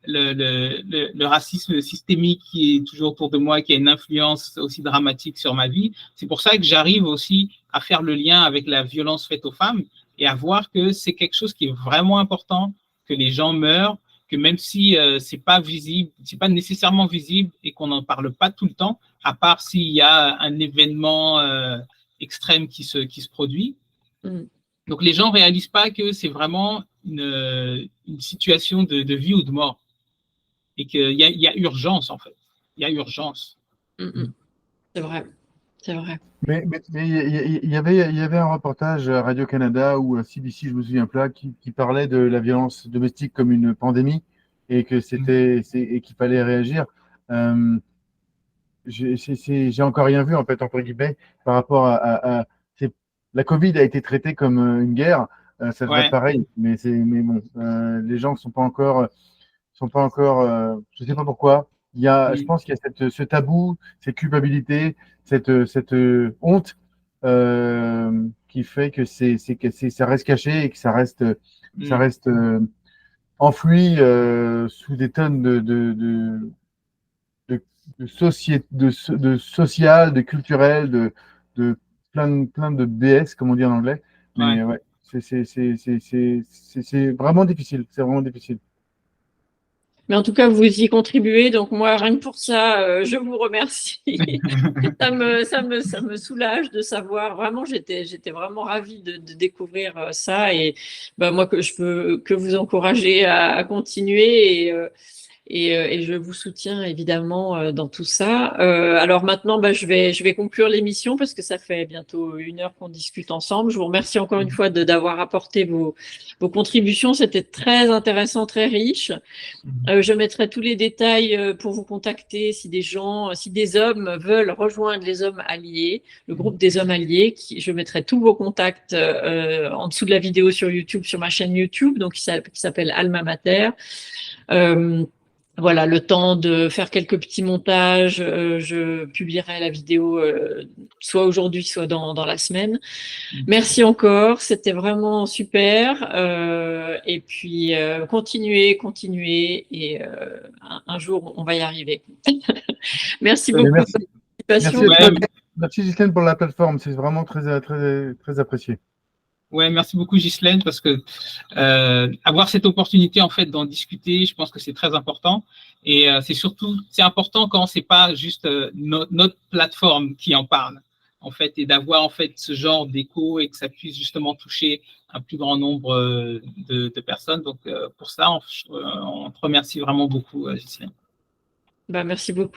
le racisme systémique qui est toujours autour de moi, qui a une influence aussi dramatique sur ma vie. C'est pour ça que j'arrive aussi à faire le lien avec la violence faite aux femmes et à voir que c'est quelque chose qui est vraiment important, que les gens meurent, que même si c'est pas visible, c'est pas nécessairement visible et qu'on n'en parle pas tout le temps, à part s'il y a un événement extrême qui se produit. Donc les gens réalisent pas que c'est vraiment une situation de vie ou de mort. Et qu'il y a urgence, en fait. Il y a urgence. C'est vrai, c'est vrai. Mais il y avait un reportage à Radio-Canada ou à CBC, je me souviens pas, qui parlait de la violence domestique comme une pandémie et que et qu'il fallait réagir. Euh, j'ai encore rien vu, en fait, entre guillemets, par rapport la Covid a été traitée comme une guerre, ça devrait être Ouais. pareil, mais bon, les gens sont pas encore, je sais pas pourquoi. Je Mm. pense qu'il y a ce tabou, cette culpabilité, cette honte qui fait que ça reste caché et que ça Mm. reste enfoui sous des tonnes de, de social, de culturel, de plein de BS, comme on dit en anglais. Ouais. Mais ouais, c'est vraiment difficile. C'est vraiment difficile. Mais en tout cas, vous y contribuez, donc moi, rien que pour ça, je vous remercie. Ça me soulage de savoir. Vraiment, j'étais vraiment ravie de découvrir ça et bah, moi que je peux que vous encourager à continuer et je vous soutiens évidemment dans tout ça. Alors maintenant, bah, je vais conclure l'émission parce que ça fait bientôt 1 heure qu'on discute ensemble. Je vous remercie encore une fois d'avoir apporté vos contributions. C'était très intéressant, très riche. Mm. Je mettrai tous les détails pour vous contacter si si des hommes veulent rejoindre les hommes alliés, le groupe des hommes alliés. Je mettrai tous vos contacts en dessous de la vidéo sur YouTube, sur ma chaîne YouTube, donc qui s'appelle Alma Mater. Euh, voilà, le temps de faire quelques petits montages, je publierai la vidéo soit aujourd'hui, soit dans la semaine. Mm. Merci encore, c'était vraiment super. Et puis, continuez, et un jour, on va y arriver. Merci Mais beaucoup de merci, votre participation. merci à toi. Ouais, Merci Ghislaine pour la plateforme. C'est vraiment très apprécié. ouais, merci beaucoup Ghislaine parce que avoir cette opportunité en fait d'en discuter, je pense que c'est très important et c'est important quand c'est pas juste notre plateforme qui en parle en fait et d'avoir en fait ce genre d'écho et que ça puisse justement toucher un plus grand nombre de personnes. Donc pour ça, on te remercie vraiment beaucoup Ghislaine. Bah, merci beaucoup.